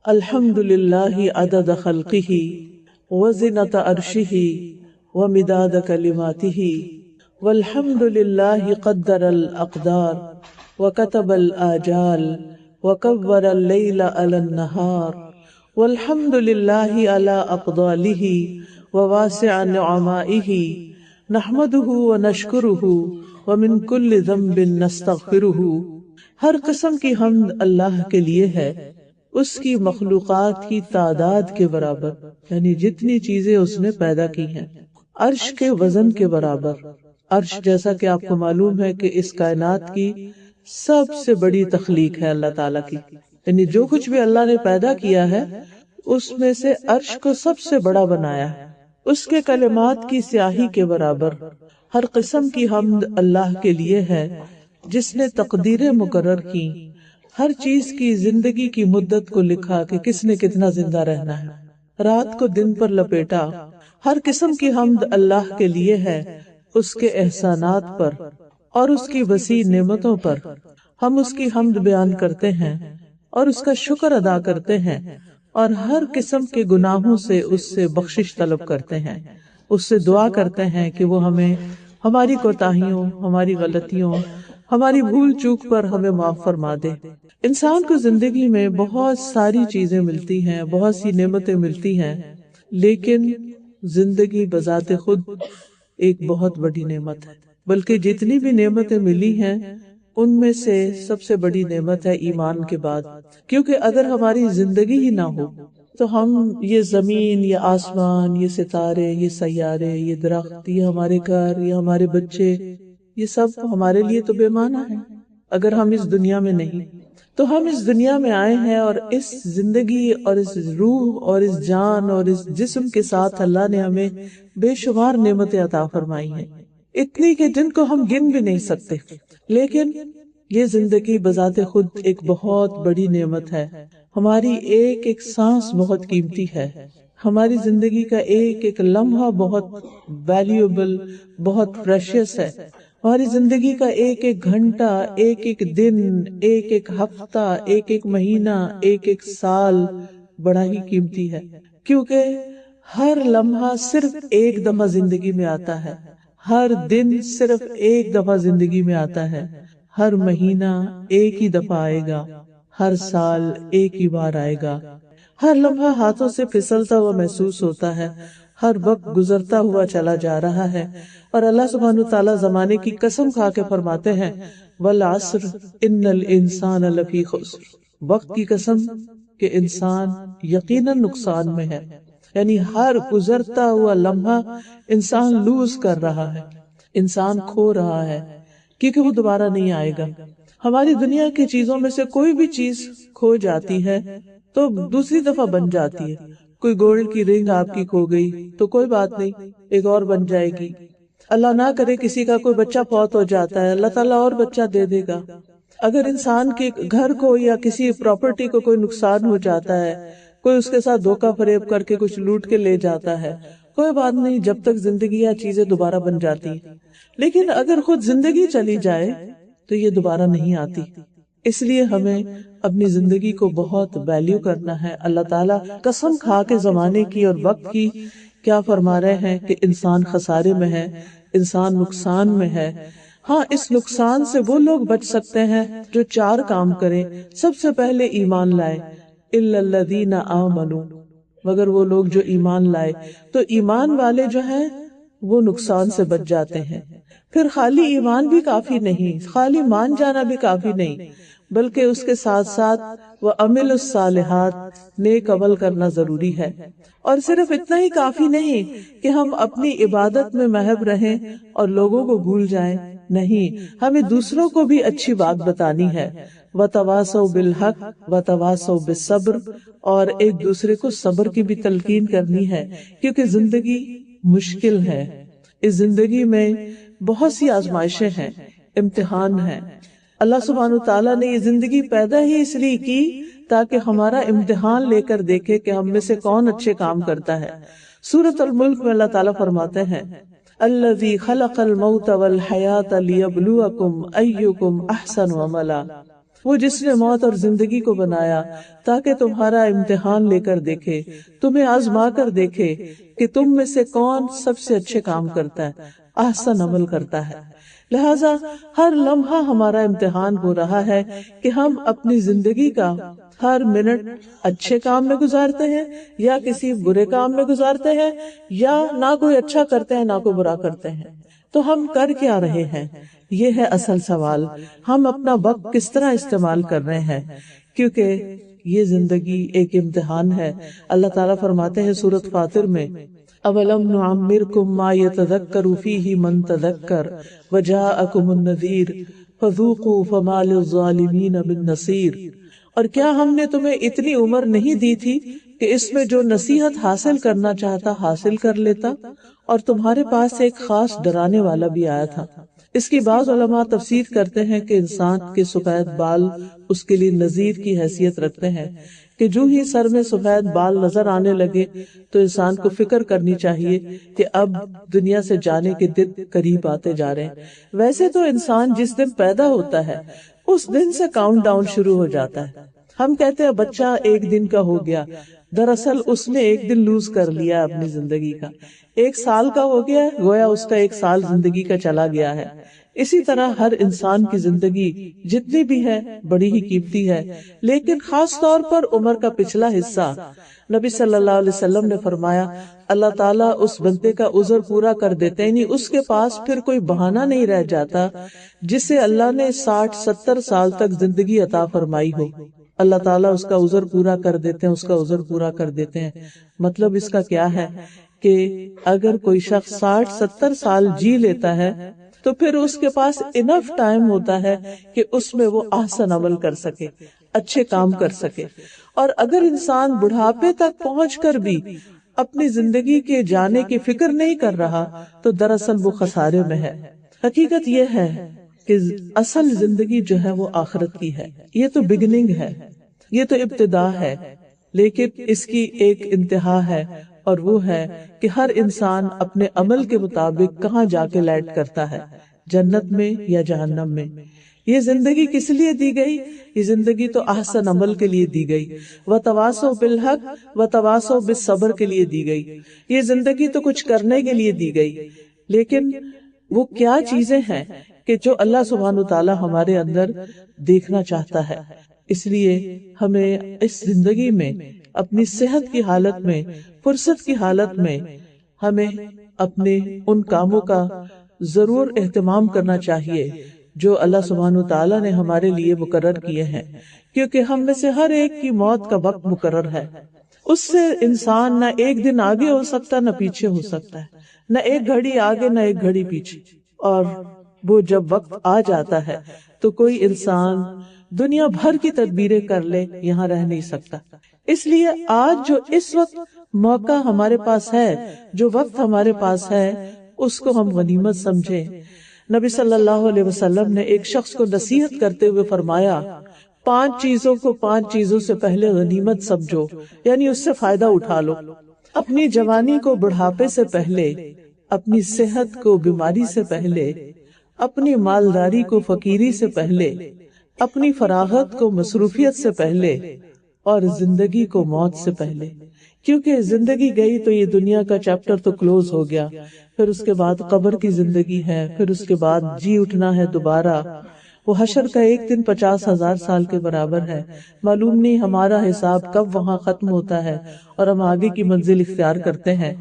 الحمد للہ عدد خلقہ وزنۃ عرشہ ومداد کلماتہ والحمد للہ قدر الاقدار وکتب الآجال وکور اللیل علی النہار والحمد للہ علی اقدالہ وواسع نعمائہ نحمدہ ونشکرہ ومن کل ذنب نستغفرہ۔ ہر قسم کی حمد اللہ کے لیے ہے، اس کی مخلوقات کی تعداد کے برابر، یعنی جتنی چیزیں اس نے پیدا کی ہیں، عرش کے وزن کے برابر۔ عرش جیسا کہ آپ کو معلوم ہے کہ اس کائنات کی سب سے بڑی تخلیق ہے اللہ تعالیٰ کی، یعنی جو کچھ بھی اللہ نے پیدا کیا ہے اس میں سے عرش کو سب سے بڑا بنایا ہے، اس کے کلمات کی سیاہی کے برابر۔ ہر قسم کی حمد اللہ کے لیے ہے جس نے تقدیریں مقرر کی، ہر چیز کی زندگی کی مدت کو لکھا کہ کس نے کتنا زندہ رہنا ہے، رات کو دن پر لپیٹا۔ ہر قسم کی حمد اللہ کے لیے ہے، اس کے احسانات پر اور اس کی وسیع نعمتوں پر۔ ہم اس کی حمد بیان کرتے ہیں اور اس کا شکر ادا کرتے ہیں، اور ہر قسم کے گناہوں سے اس سے بخشش طلب کرتے ہیں، اس سے دعا کرتے ہیں کہ وہ ہمیں ہماری کوتاہیوں، ہماری غلطیوں، ہماری بھول چوک پر ہمیں معاف فرما دے۔ انسان کو زندگی میں بہت ساری چیزیں ملتی ہیں، بہت سی نعمتیں ملتی ہیں، لیکن زندگی بذات خود ایک بہت بڑی نعمت ہے۔ بلکہ جتنی بھی نعمتیں ملی ہیں ان میں سے سب سے بڑی نعمت ہے ایمان کے بعد، کیونکہ اگر ہماری زندگی ہی نہ ہو تو ہم یہ زمین، یہ آسمان، یہ ستارے، یہ سیارے، یہ درخت، یہ ہمارے گھر، یہ ہمارے بچے، یہ سب ہمارے لیے تو بے معنی ہے اگر ہم اس دنیا میں نہیں۔ تو ہم اس دنیا میں آئے ہیں اور اس زندگی اور اس روح اور اس جان اور اس جسم کے ساتھ اللہ نے ہمیں بے شمار نعمتیں عطا فرمائی ہیں، اتنی کہ جن کو ہم گن بھی نہیں سکتے۔ لیکن یہ زندگی بذات خود ایک بہت بڑی نعمت ہے۔ ہماری ایک ایک سانس بہت قیمتی ہے، ہماری زندگی کا ایک ایک لمحہ بہت ویلیوبل، بہت پریشیس ہے۔ ہماری زندگی کا ایک ایک گھنٹہ، ایک ایک دن، ایک ایک ہفتہ، ایک ایک مہینہ، ایک ایک سال بڑا ہی قیمتی ہے، کیونکہ ہر لمحہ صرف ایک دفعہ زندگی میں آتا ہے، ہر دن صرف ایک دفعہ زندگی میں آتا ہے، ہر مہینہ ایک ہی دفعہ آئے گا، ہر سال ایک ہی بار آئے گا، ہر لمحہ ہاتھوں سے پھسلتا ہوا محسوس ہوتا ہے، ہر وقت گزرتا ہوا چلا جا رہا ہے۔ اور اللہ سبحانہ تعالیٰ زمانے کی قسم کھا کے فرماتے ہیں والعصر ان الانسان لفی خسر، وقت کی قسم کہ انسان یقیناً نقصان میں ہے، یعنی ہر گزرتا ہوا لمحہ انسان لوز کر رہا ہے، انسان کھو رہا ہے، کیونکہ وہ دوبارہ نہیں آئے گا۔ ہماری دنیا کی چیزوں میں سے کوئی بھی چیز کھو جاتی ہے تو دوسری دفعہ بن جاتی ہے۔ کوئی گولڈ کی رنگ آپ کی کھو گئی تو کوئی بات نہیں، ایک اور بن جائے گی۔ اللہ نہ کرے کسی کا کوئی بچہ فوت ہو جاتا ہے، اللہ تعالیٰ اور بچہ دے دے گا۔ اگر انسان کے گھر کو یا کسی پراپرٹی کو کوئی نقصان ہو جاتا ہے، کوئی اس کے ساتھ دھوکہ فریب کر کے کچھ لوٹ کے لے جاتا ہے، کوئی بات نہیں، جب تک زندگی یا چیزیں دوبارہ بن جاتی ہیں۔ لیکن اگر خود زندگی چلی جائے تو یہ دوبارہ نہیں آتی، اس لیے ہمیں اپنی زندگی کو بہت ویلیو کرنا ہے۔ اللہ تعالیٰ قسم کھا کے زمانے کی اور وقت کی کیا فرما رہے ہیں کہ انسان خسارے میں ہے، انسان نقصان میں ہے۔ ہاں، اس نقصان سے وہ لوگ بچ سکتے ہیں جو چار کام کریں۔ سب سے پہلے ایمان لائے، الا الذین آمنوا، مگر وہ لوگ جو ایمان لائے۔ تو ایمان والے جو ہیں وہ نقصان سے بچ جاتے ہیں۔ پھر خالی ایمان بھی کافی نہیں، خالی مان جانا بھی کافی نہیں، بلکہ اس کے ساتھ ساتھ وَعَمِلُوا الصَّالِحَاتِ، نیک عمل کرنا ضروری ہے۔ اور صرف اتنا ہی کافی نہیں کہ ہم اپنی عبادت میں محو رہیں اور لوگوں کو بھول جائیں، نہیں، ہمیں دوسروں کو بھی اچھی بات بتانی ہے۔ وَتَوَاصَوْا بِالْحَقِّ وَتَوَاصَوْا بِالصَّبْرِ، اور ایک دوسرے کو صبر کی بھی تلقین کرنی ہے، کیونکہ زندگی مشکل ہے۔ اس زندگی میں بہت سی آزمائشیں ہیں، امتحان ہیں۔ اللہ سبحانہ تعالیٰ نے یہ زندگی پیدا ہی اس لیے کی تاکہ ہمارا امتحان لے کر دیکھے کہ ہم میں سے کون اچھے کام کرتا ہے۔ سورۃ الملک میں اللہ تعالیٰ فرماتے ہیں الذی خلق الموت والحیاۃ لیبلوکم ایکم احسن عملا، وہ جس نے موت اور زندگی کو بنایا تاکہ تمہارا امتحان لے کر دیکھے، تمہیں آزما کر دیکھے کہ تم میں سے کون سب سے اچھے کام کرتا ہے، احسن عمل کرتا ہے۔ لہٰذا ہر لمحہ ہمارا امتحان ہو رہا ہے کہ ہم اپنی زندگی کا ہر منٹ اچھے کام میں گزارتے ہیں یا کسی برے کام میں گزارتے ہیں، یا نہ کوئی اچھا کرتے ہیں نہ کوئی برا کرتے ہیں۔ تو ہم کر کیا رہے ہیں، یہ ہے اصل سوال۔ ہم اپنا وقت کس طرح استعمال کر رہے ہیں، کیونکہ یہ زندگی ایک امتحان ہے۔ اللہ تعالیٰ فرماتے ہیں سورۃ فاطر میں، اولم نعمرکم ما یتذکر فیہ من تذکر وجاءکم النذیر فذوقوا فما للظالمین من نصیر۔ اور کیا ہم نے تمہیں اتنی عمر نہیں دی تھی کہ اس میں جو نصیحت حاصل کرنا چاہتا حاصل کر لیتا، اور تمہارے پاس ایک خاص ڈرانے والا بھی آیا تھا۔ اس کی بعض علماء تفسیر کرتے ہیں کہ انسان کے سفید بال اس کے لیے نذیر کی حیثیت رکھتے ہیں کہ جو ہی سر میں سفید بال نظر آنے لگے تو انسان کو فکر کرنی چاہیے کہ اب دنیا سے جانے کے دن قریب آتے جا رہے ہیں۔ ویسے تو انسان جس دن پیدا ہوتا ہے اس دن سے کاؤنٹ ڈاؤن شروع ہو جاتا ہے۔ ہم کہتے ہیں بچہ ایک دن کا ہو گیا، دراصل اس نے ایک دن لوز کر لیا اپنی زندگی کا۔ 1 سال کا ہو گیا، گویا اس کا 1 سال زندگی کا چلا گیا ہے۔ اسی طرح ہر انسان کی زندگی جتنی بھی ہے بڑی ہی قیمتی ہے، لیکن خاص طور پر عمر کا پچھلا حصہ۔ نبی صلی اللہ علیہ وسلم نے فرمایا، اللہ تعالیٰ اس بندے کا عذر پورا کر دیتے، یعنی اس کے پاس پھر کوئی بہانہ نہیں رہ جاتا جسے اللہ نے 60-70 سال تک زندگی عطا فرمائی ہو۔ اللہ تعالیٰ اس کا عذر پورا کر دیتے ہیں، اس کا عذر پورا کر دیتے ہیں۔ مطلب اس کا کیا ہے کہ اگر کوئی شخص 60-70 سال جی لیتا ہے تو پھر اس کے پاس انف ٹائم ہوتا ہے کہ اس میں وہ احسن عمل کر سکے، اچھے کام کر سکے۔ اور اگر انسان بڑھاپے تک پہنچ کر بھی اپنی زندگی کے جانے کی فکر نہیں کر رہا تو دراصل وہ خسارے میں ہے۔ حقیقت یہ ہے کہ اصل زندگی جو ہے وہ آخرت کی ہے۔ یہ تو بگننگ ہے، یہ تو ابتدا ہے، لیکن اس کی ایک انتہا ہے، اور وہ ہے کہ ہر انسان اپنے عمل کے مطابق کہاں جا کے لینڈ کرتا ہے، جنت میں یا جہنم میں۔ یہ زندگی کس لیے دی گئی؟ یہ زندگی تو احسن عمل کے لیے دی گئی، وتواصوا بالحق وتواصوا بالصبر کے لیے دی گئی۔ یہ زندگی تو کچھ کرنے کے لیے دی گئی، لیکن وہ کیا چیزیں ہیں کہ جو اللہ سبحانہ وتعالی ہمارے اندر دیکھنا چاہتا ہے۔ اس لیے ہمیں اس زندگی میں اپنی صحت کی حالت میں، فرصت کی حالت میں ہمیں اپنے ان کاموں کا ضرور اہتمام کرنا چاہیے جو اللہ سبحانہ وتعالی نے ہمارے لیے مقرر کیے ہیں، کیونکہ ہم میں سے ہر ایک کی موت کا وقت مقرر ہے۔ اس سے انسان نہ ایک دن آگے ہو سکتا نہ پیچھے ہو سکتا ہے، نہ ایک گھڑی آگے نہ ایک گھڑی پیچھے۔ اور وہ جب وقت آ جاتا ہے تو کوئی انسان دنیا بھر کی تدبیریں کر لے، یہاں رہ نہیں سکتا۔ اس لیے آج جو اس وقت موقع ہمارے پاس ہے، جو وقت ہمارے پاس ہے، اس کو ہم غنیمت سمجھیں۔ نبی صلی اللہ علیہ وسلم نے ایک شخص کو نصیحت کرتے ہوئے فرمایا، 5 چیزوں کو 5 چیزوں سے پہلے غنیمت سمجھو، یعنی اس سے فائدہ اٹھا لو۔ اپنی جوانی کو بڑھاپے سے پہلے، اپنی صحت کو بیماری سے پہلے، اپنی مالداری کو فقیری سے پہلے، اپنی فراغت کو مصروفیت سے پہلے، اور زندگی کو موت سے پہلے۔ کیونکہ زندگی گئی تو یہ دنیا کا چیپٹر تو کلوز ہو گیا، پھر اس کے بعد قبر کی زندگی ہے، پھر اس کے بعد جی اٹھنا ہے دوبارہ۔ وہ حشر کا ایک دن 50,000 سال کے برابر ہے۔ معلوم نہیں ہمارا حساب کب وہاں ختم ہوتا ہے اور ہم آگے کی منزل اختیار کرتے ہیں۔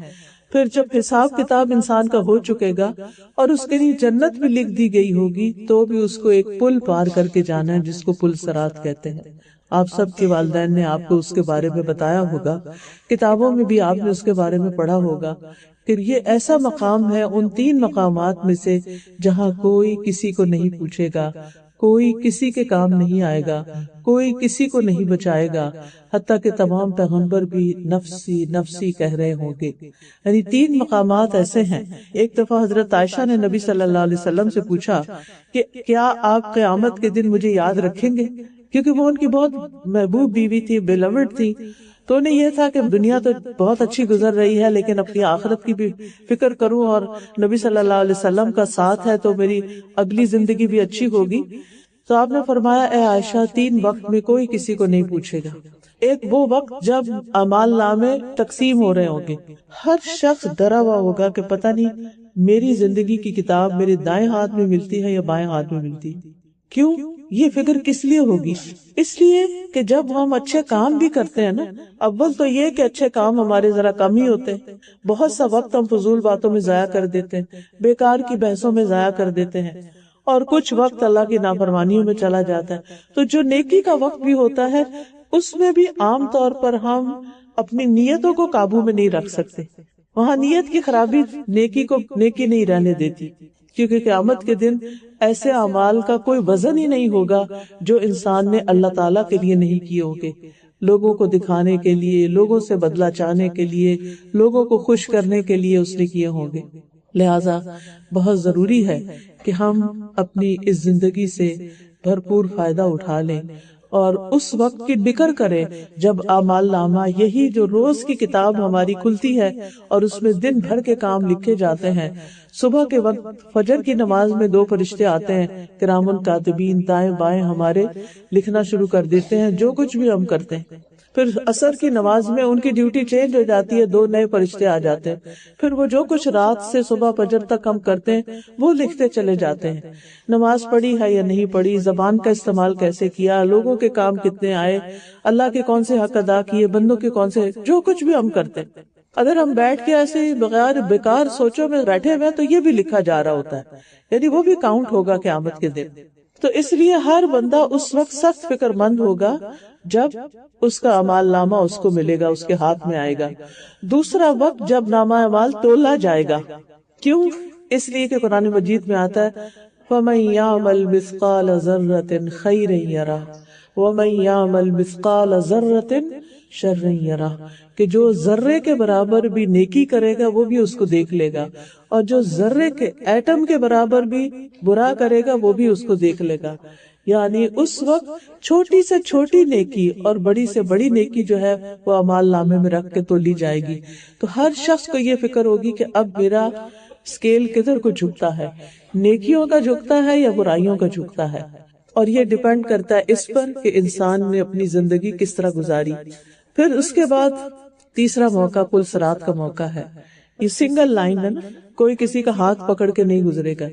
پھر جب حساب کتاب انسان کا ہو چکے گا اور اس کے لیے جنت بھی لکھ دی گئی ہوگی، تو بھی اس کو ایک پل پار کر کے جانا ہے جس کو پل صراط کہتے ہیں۔ آپ سب کے والدین نے آپ کو اس کے بارے میں بتایا ہوگا، کتابوں میں بھی آپ نے اس کے بارے میں پڑھا ہوگا۔ پھر یہ ایسا مقام ہے ان 3 مقامات میں سے جہاں کوئی کسی کو نہیں پوچھے گا، کوئی کسی کے کام نہیں آئے گا، کوئی کسی کو نہیں بچائے گا، حتیٰ کہ تمام پیغمبر بھی نفسی نفسی کہہ رہے ہوں گے۔ یعنی 3 مقامات ایسے ہیں۔ ایک دفعہ حضرت عائشہ نے نبی صلی اللہ علیہ وسلم سے پوچھا کہ کیا آپ قیامت کے دن مجھے یاد رکھیں گے، کیونکہ وہ ان کی بہت محبوب بیوی تھی، بیلوڈ تھی۔ تو انہیں یہ تھا کہ دنیا تو بہت اچھی گزر رہی ہے، لیکن اپنی آخرت کی بھی فکر کروں، اور نبی صلی اللہ علیہ وسلم کا ساتھ ہے تو میری اگلی زندگی بھی اچھی ہوگی۔ تو آپ نے فرمایا اے عائشہ 3 وقت میں کوئی کسی کو نہیں پوچھے گا. ایک وہ وقت جب اعمال نامے تقسیم ہو رہے ہوں گے، ہر شخص ڈرا ہوا ہوگا کہ پتہ نہیں میری زندگی کی کتاب میرے دائیں ہاتھ میں ملتی ہے یا بائیں ہاتھ میں ملتی ہے. کیوں؟ یہ فکر کس لیے ہوگی؟ اس لیے کہ جب ہم اچھے کام بھی کرتے ہیں نا، اول تو یہ کہ اچھے کام ہمارے ذرا کم ہی ہوتے ہیں، بہت سا وقت ہم فضول باتوں میں ضائع کر دیتے ہیں، بیکار کی بحثوں میں ضائع کر دیتے ہیں، اور کچھ وقت اللہ کی نافرمانیوں میں چلا جاتا ہے. تو جو نیکی کا وقت بھی ہوتا ہے اس میں بھی عام طور پر ہم اپنی نیتوں کو قابو میں نہیں رکھ سکتے. وہاں نیت کی خرابی نیکی کو نیکی نہیں رہنے دیتی، کیونکہ قیامت کے دن ایسے اعمال کا کوئی وزن ہی نہیں ہوگا جو انسان نے اللہ تعالیٰ کے لیے نہیں کیے ہوں گے، لوگوں کو دکھانے کے لیے، لوگوں سے بدلہ چاہنے کے لیے، لوگوں کو خوش کرنے کے لیے اس نے کیے ہوں گے. لہٰذا بہت ضروری ہے کہ ہم اپنی اس زندگی سے بھرپور فائدہ اٹھا لیں اور اس وقت کی فکر کریں جب اعمال نامہ، یہی جو روز کی کتاب ہماری کھلتی ہے اور اس میں دن بھر کے کام لکھے جاتے ہیں. صبح کے وقت فجر کی نماز میں 2 فرشتے آتے ہیں، کرام الکاتبین، دائیں بائیں ہمارے لکھنا شروع کر دیتے ہیں جو کچھ بھی ہم کرتے ہیں. پھر عصر کی نماز میں ان کی ڈیوٹی چینج ہو جاتی ہے، 2 نئے فرشتے آ جاتے ہیں. پھر وہ جو کچھ رات سے صبح فجر تک ہم کرتے ہیں وہ لکھتے چلے جاتے ہیں. نماز پڑھی ہے یا نہیں پڑھی، زبان کا استعمال کیسے کیا، لوگوں کے کام کتنے آئے، اللہ کے کون سے حق ادا کیے، بندوں کے کون سے، جو کچھ بھی ہم کرتے ہیں، اگر ہم بیٹھ کے ایسے بغیر بیکار سوچوں میں بیٹھے ہوئے تو یہ بھی لکھا جا رہا ہوتا ہے، یعنی وہ بھی کاؤنٹ ہوگا قیامت کے دن. تو اس لیے ہر بندہ اس وقت سخت فکر مند ہوگا جب اس کا اعمال نامہ اس کو ملے گا، اس کے ہاتھ میں آئے گا. دوسرا وقت جب نامہ اعمال تولا جائے گا. کیوں؟ اس لیے کہ قرآن مجید میں آتا ہے وَمَن يَعْمَلْ مِثْقَالَ ذَرَّةٍ خَيْرًا يَرَهُ وَمَن يَعْمَلْ مِثْقَالَ ذَرَّةٍ شَرًّا يَرَهُ، کہ جو ذرے کے برابر بھی نیکی کرے گا وہ بھی اس کو دیکھ لے گا، اور جو ذرے کے ایٹم کے برابر بھی برا کرے گا وہ بھی اس کو دیکھ لے گا. یعنی اس وقت چھوٹی سے چھوٹی نیکی اور بڑی سے بڑی نیکی جو ہے وہ اعمال نامے میں رکھ کے تولی جائے گی. تو ہر شخص کو یہ فکر ہوگی کہ اب میرا اسکیل کدھر کو جھکتا ہے، نیکیوں کا جھکتا ہے یا برائیوں کا جھکتا ہے. اور یہ ڈیپینڈ کرتا ہے اس پر کہ انسان نے اپنی زندگی کس طرح گزاری. پھر اس کے بعد تیسرا موقع پل صراط کا موقع ہے. یہ سنگل لائن ہے نا، کوئی کسی کا ہاتھ پکڑ کے نہیں گزرے گا،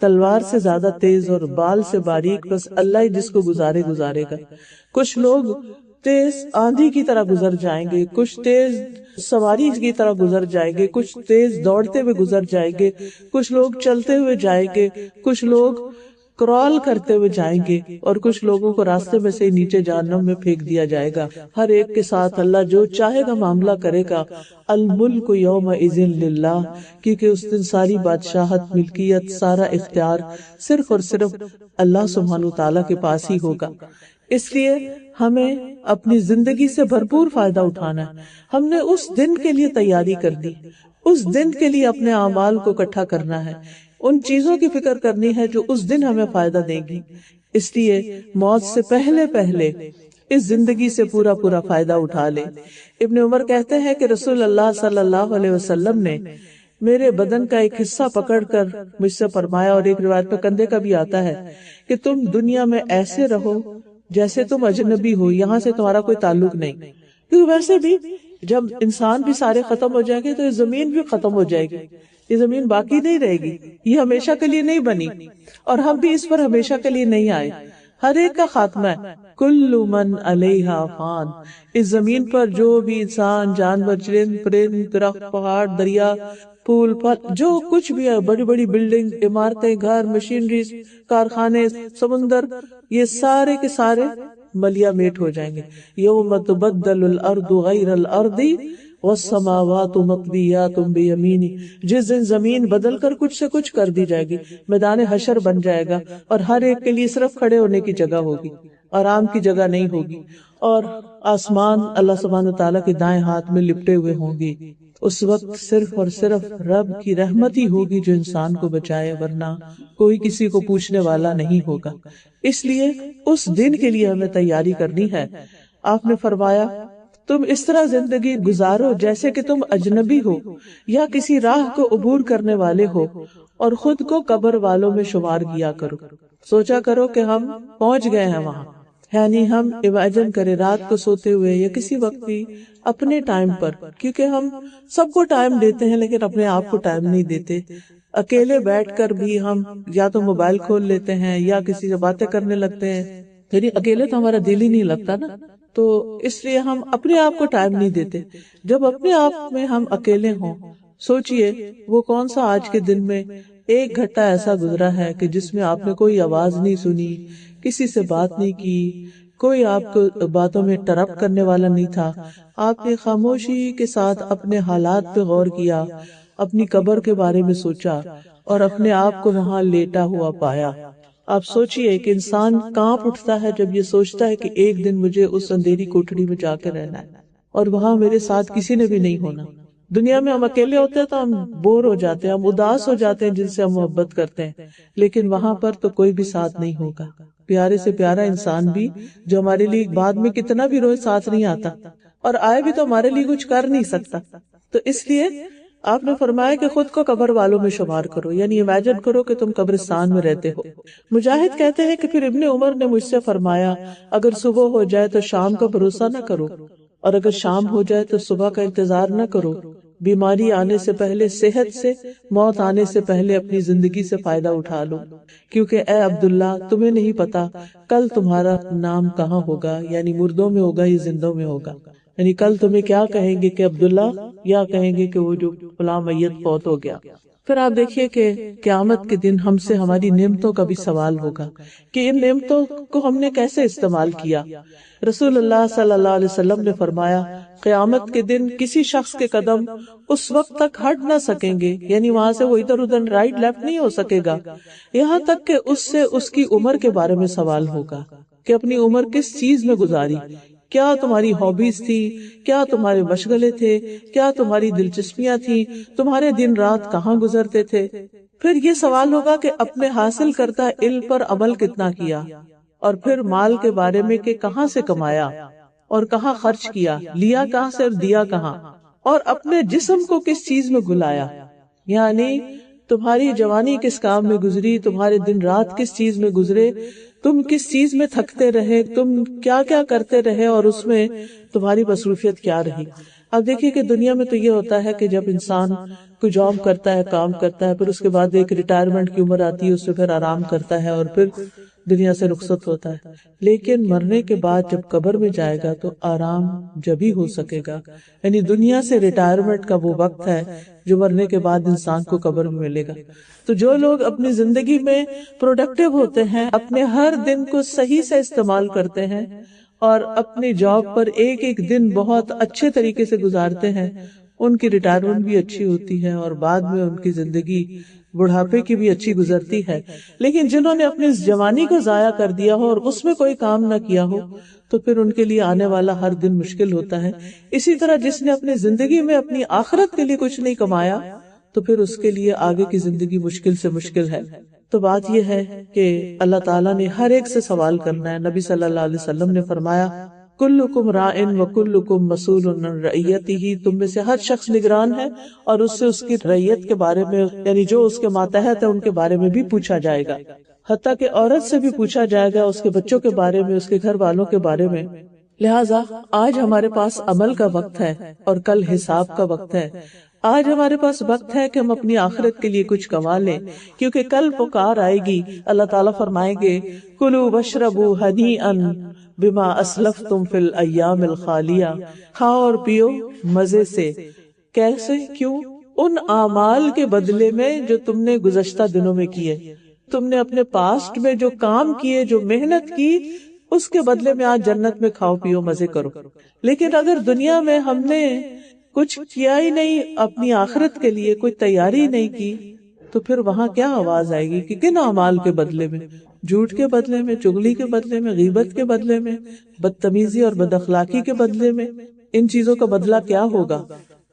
تلوار سے زیادہ تیز اور بال سے باریک، بس اللہ ہی جس کو گزارے گا. کچھ لوگ تیز آندھی کی طرح گزر جائیں گے، کچھ تیز سواری کی طرح گزر جائیں گے، کچھ تیز دوڑتے ہوئے گزر جائیں گے، کچھ لوگ چلتے ہوئے جائیں گے، کچھ لوگ کرال کرتے ہوئے جائیں گے، اور کچھ لوگوں کو راستے میں سے نیچے جہنم میں پھینک دیا جائے گا. ہر ایک کے ساتھ اللہ جو چاہے گا معاملہ کرے گا. الملک یومئذ للہ، کیونکہ اس دن ساری بادشاہت، ملکیت، سارا اختیار صرف اور صرف اللہ سبحانہ تعالیٰ کے پاس ہی ہوگا. اس لیے ہمیں اپنی زندگی سے بھرپور فائدہ اٹھانا ہے. ہم نے اس دن کے لیے تیاری کرنی، اس دن کے لیے اپنے اعمال کو اکٹھا کرنا ہے، ان چیزوں کی فکر کرنی ہے جو اس دن ہمیں فائدہ دے گی. اس لیے موت سے پہلے پہلے اس زندگی سے پورا فائدہ اٹھا لے. ابن عمر کہتے ہیں کہ رسول اللہ صلی اللہ علیہ وسلم نے میرے بدن کا ایک حصہ پکڑ کر مجھ سے فرمایا، اور ایک روایت میں کندھے کا بھی آتا ہے، کہ تم دنیا میں ایسے رہو جیسے تم اجنبی ہو، یہاں سے تمہارا کوئی تعلق نہیں. کیونکہ ویسے بھی جب انسان بھی سارے ختم ہو جائیں گے تو یہ زمین بھی ختم ہو جائے گی، یہ زمین باقی نہیں رہے گی، یہ ہمیشہ کے لیے نہیں بنی، اور ہم بھی اس پر ہمیشہ کے لیے نہیں آئے. ہر ایک کا خاتمہ ہے. کل من علیہا فان، اس زمین پر جو بھی انسان، جانور، چرند پرند، درخت، پہاڑ، دریا، پھول پھل، جو کچھ بھی ہے، بڑی بڑی بلڈنگ، عمارتیں، گھر، مشینریز، کارخانے، سمندر، یہ سارے کے سارے ملیا میٹ ہو جائیں گے. یوم تبدل الارض غیر الارض والسماوات مطویات بیمینی، جس دن زمین بدل کر کچھ سے کچھ کر دی جائے گی، میدان حشر بن جائے گا، اور ہر ایک کے لیے صرف کھڑے ہونے کی جگہ ہوگی، آرام کی جگہ نہیں ہوگی، اور آسمان اللہ سبحانہ تعالیٰ کے دائیں ہاتھ میں لپٹے ہوئے ہوں گے. اس وقت صرف اور صرف رب کی رحمت ہی ہوگی جو انسان کو بچائے، ورنہ کوئی کسی کو پوچھنے والا نہیں ہوگا. اس لیے اس دن کے لیے ہمیں تیاری کرنی ہے. آپ نے فرمایا تم اس طرح زندگی گزارو جیسے کہ تم اجنبی ہو یا کسی راہ کو عبور کرنے والے ہو، اور خود کو قبر والوں میں شمار کیا کرو۔ سوچا کرو کہ ہم پہنچ گئے ہیں وہاں، یعنی ہم امیجن کرے رات کو سوتے ہوئے یا کسی وقت بھی اپنے ٹائم پر، کیونکہ ہم سب کو ٹائم دیتے ہیں لیکن اپنے آپ کو ٹائم نہیں دیتے۔ اکیلے بیٹھ کر بھی ہم یا تو موبائل کھول لیتے ہیں یا کسی سے باتیں کرنے لگتے ہیں، یعنی اکیلے تو ہمارا دل ہی نہیں لگتا نا، تو اس لیے ہم اپنے آپ کو ٹائم نہیں دیتے۔ جب اپنے آپ میں ہم اکیلے ہوں، سوچئے وہ کون سا آج کے دن میں ایک گھنٹہ ایسا گزرا ہے کہ جس میں آپ نے کوئی آواز نہیں سنی، کسی سے بات نہیں کی، کوئی آپ کو باتوں میں ٹرپ کرنے والا نہیں تھا، آپ نے خاموشی کے ساتھ اپنے حالات پہ غور کیا، اپنی قبر کے بارے میں سوچا اور اپنے آپ کو وہاں لیٹا ہوا پایا۔ آپ سوچئے کہ انسان کانپ اٹھتا ہے جب یہ سوچتا ہے کہ ایک دن مجھے اس اندھیری کوٹھڑی میں جا کے رہنا ہے اور وہاں میرے ساتھ کسی نے بھی نہیں ہونا۔ دنیا میں ہم اکیلے ہوتے ہیں تو ہم بور ہو جاتے ہیں، ہم اداس ہو جاتے ہیں جن سے ہم محبت کرتے ہیں، لیکن وہاں پر تو کوئی بھی ساتھ نہیں ہوگا۔ پیارے سے پیارا انسان بھی جو ہمارے لیے بعد میں کتنا بھی روئے ساتھ نہیں آتا، اور آئے بھی تو ہمارے لیے کچھ کر نہیں سکتا۔ تو اس لیے آپ نے فرمایا کہ خود کو قبر والوں میں شمار کرو، یعنی امیجن کرو کہ تم قبرستان میں رہتے ہو۔ مجاہد کہتے ہیں کہ پھر ابن عمر نے مجھ سے فرمایا، اگر صبح ہو جائے تو شام کا بھروسہ نہ کرو، اور اگر شام ہو جائے تو صبح کا انتظار نہ کرو۔ بیماری آنے سے پہلے صحت سے، موت آنے سے پہلے اپنی زندگی سے فائدہ اٹھا لو، کیونکہ اے عبداللہ تمہیں نہیں پتا کل تمہارا نام کہاں ہوگا، یعنی مردوں میں ہوگا یا زندوں میں ہوگا، یعنی کل تمہیں کیا کہیں گے کہ عبداللہ، یا کہیں گے کہ وہ جو فلاں میت فوت ہو گیا۔ پھر آپ دیکھیے کہ قیامت کے دن ہم سے ہماری نعمتوں کا بھی سوال ہوگا کہ ان نعمتوں کو ہم نے کیسے استعمال کیا۔ رسول اللہ صلی اللہ علیہ وسلم نے فرمایا، قیامت کے دن کسی شخص کے قدم اس وقت تک ہٹ نہ سکیں گے، یعنی وہاں سے وہ ادھر ادھر رائٹ لیفٹ نہیں ہو سکے گا، یہاں تک کہ اس سے اس کی عمر کے بارے میں سوال ہوگا کہ اپنی عمر کس چیز میں گزاری، کیا تمہاری ہابیز تھی، کیا تمہارے مشغلے تھے، کیا تمہاری دلچسپیاں تھی، تمہارے دن رات کہاں گزرتے تھے۔ پھر یہ سوال ہوگا کہ اپنے حاصل کردہ علم پر عمل کتنا کیا، اور پھر مال کے بارے میں کہ کہاں سے کمایا اور کہاں خرچ کیا، لیا کہاں سے اور دیا کہاں، اور اپنے جسم کو کس چیز میں گلایا، یعنی تمہاری جوانی کس کام میں گزری، تمہارے دن رات کس چیز میں گزرے، تم کس چیز میں تھکتے رہے، تم کیا کیا کرتے رہے، اور اس میں تمہاری مصروفیت کیا رہی۔ اب دیکھیے کہ دنیا میں تو یہ ہوتا ہے کہ جب انسان کوئی جاب کرتا ہے، کام کرتا ہے، پھر اس کے بعد ایک ریٹائرمنٹ کی عمر آتی ہے، اس سے پھر آرام کرتا ہے اور پھر دنیا سے رخصت ہوتا ہے۔ لیکن مرنے کے بعد جب قبر میں جائے گا تو آرام جب ہی ہو سکے گا، یعنی دنیا سے ریٹائرمنٹ کا وہ وقت ہے جو مرنے کے بعد انسان کو قبر میں ملے گا۔ تو جو لوگ اپنی زندگی میں پروڈکٹیو ہوتے ہیں، اپنے ہر دن کو صحیح سے استعمال کرتے ہیں اور اپنی جاب پر ایک ایک دن بہت اچھے طریقے سے گزارتے ہیں، ان کی ریٹائرمنٹ بھی اچھی ہوتی ہے اور بعد میں ان کی زندگی بڑھاپے کی بھی اچھی گزرتی ہے۔ لیکن جنہوں نے اپنی جوانی کو ضائع کر دیا ہو اور اس میں کوئی کام نہ کیا ہو تو پھر ان کے لیے آنے والا ہر دن مشکل ہوتا ہے۔ اسی طرح جس نے اپنی زندگی میں اپنی آخرت کے لیے کچھ نہیں کمایا تو پھر اس کے لیے آگے کی زندگی مشکل سے مشکل ہے۔ تو بات یہ ہے کہ اللہ تعالیٰ نے ہر ایک سے سوال کرنا ہے۔ نبی صلی اللہ علیہ وسلم نے فرمایا، کلکم راعٍ وکلکم مسئول عن رعیتہ، تم میں سے ہر شخص نگران ہے اور اس سے اس کی رعیت کے بارے میں، یعنی جو اس کے ماتحت ہے ان کے بارے میں بھی پوچھا جائے گا، حتیٰ کہ عورت سے بھی پوچھا جائے گا، اس کے بچوں کے بارے میں، اس کے گھر والوں کے بارے میں۔ لہٰذا آج ہمارے پاس عمل کا وقت ہے اور کل حساب کا وقت ہے۔ آج ہمارے پاس وقت ہے کہ ہم اپنی آخرت کے لیے کچھ کما لیں، کیونکہ کل پکار آئے گی، اللہ تعالیٰ فرمائیں گے، کلوا واشربوا ہنیئا بما اسلفتم فی الایام الخالیہ، کھاؤ اور پیو مزے سے۔ کیسے؟ کیوں؟ ان اعمال کے بدلے میں جو تم نے گزشتہ دنوں میں کیے، تم نے اپنے پاسٹ میں جو کام کیے، جو محنت کی، اس کے بدلے میں آج جنت میں کھاؤ پیو مزے کرو۔ لیکن اگر دنیا میں ہم نے کچھ کیا ہی نہیں، اپنی آخرت کے لیے کوئی تیاری نہیں کی، تو پھر وہاں کیا آواز آئے گی کہ کن اعمال کے بدلے میں؟ جھوٹ کے بدلے میں، چغلی کے بدلے میں، غیبت کے بدلے میں، بدتمیزی اور بد اخلاقی کے بدلے میں؟ ان چیزوں کا بدلہ کیا ہوگا؟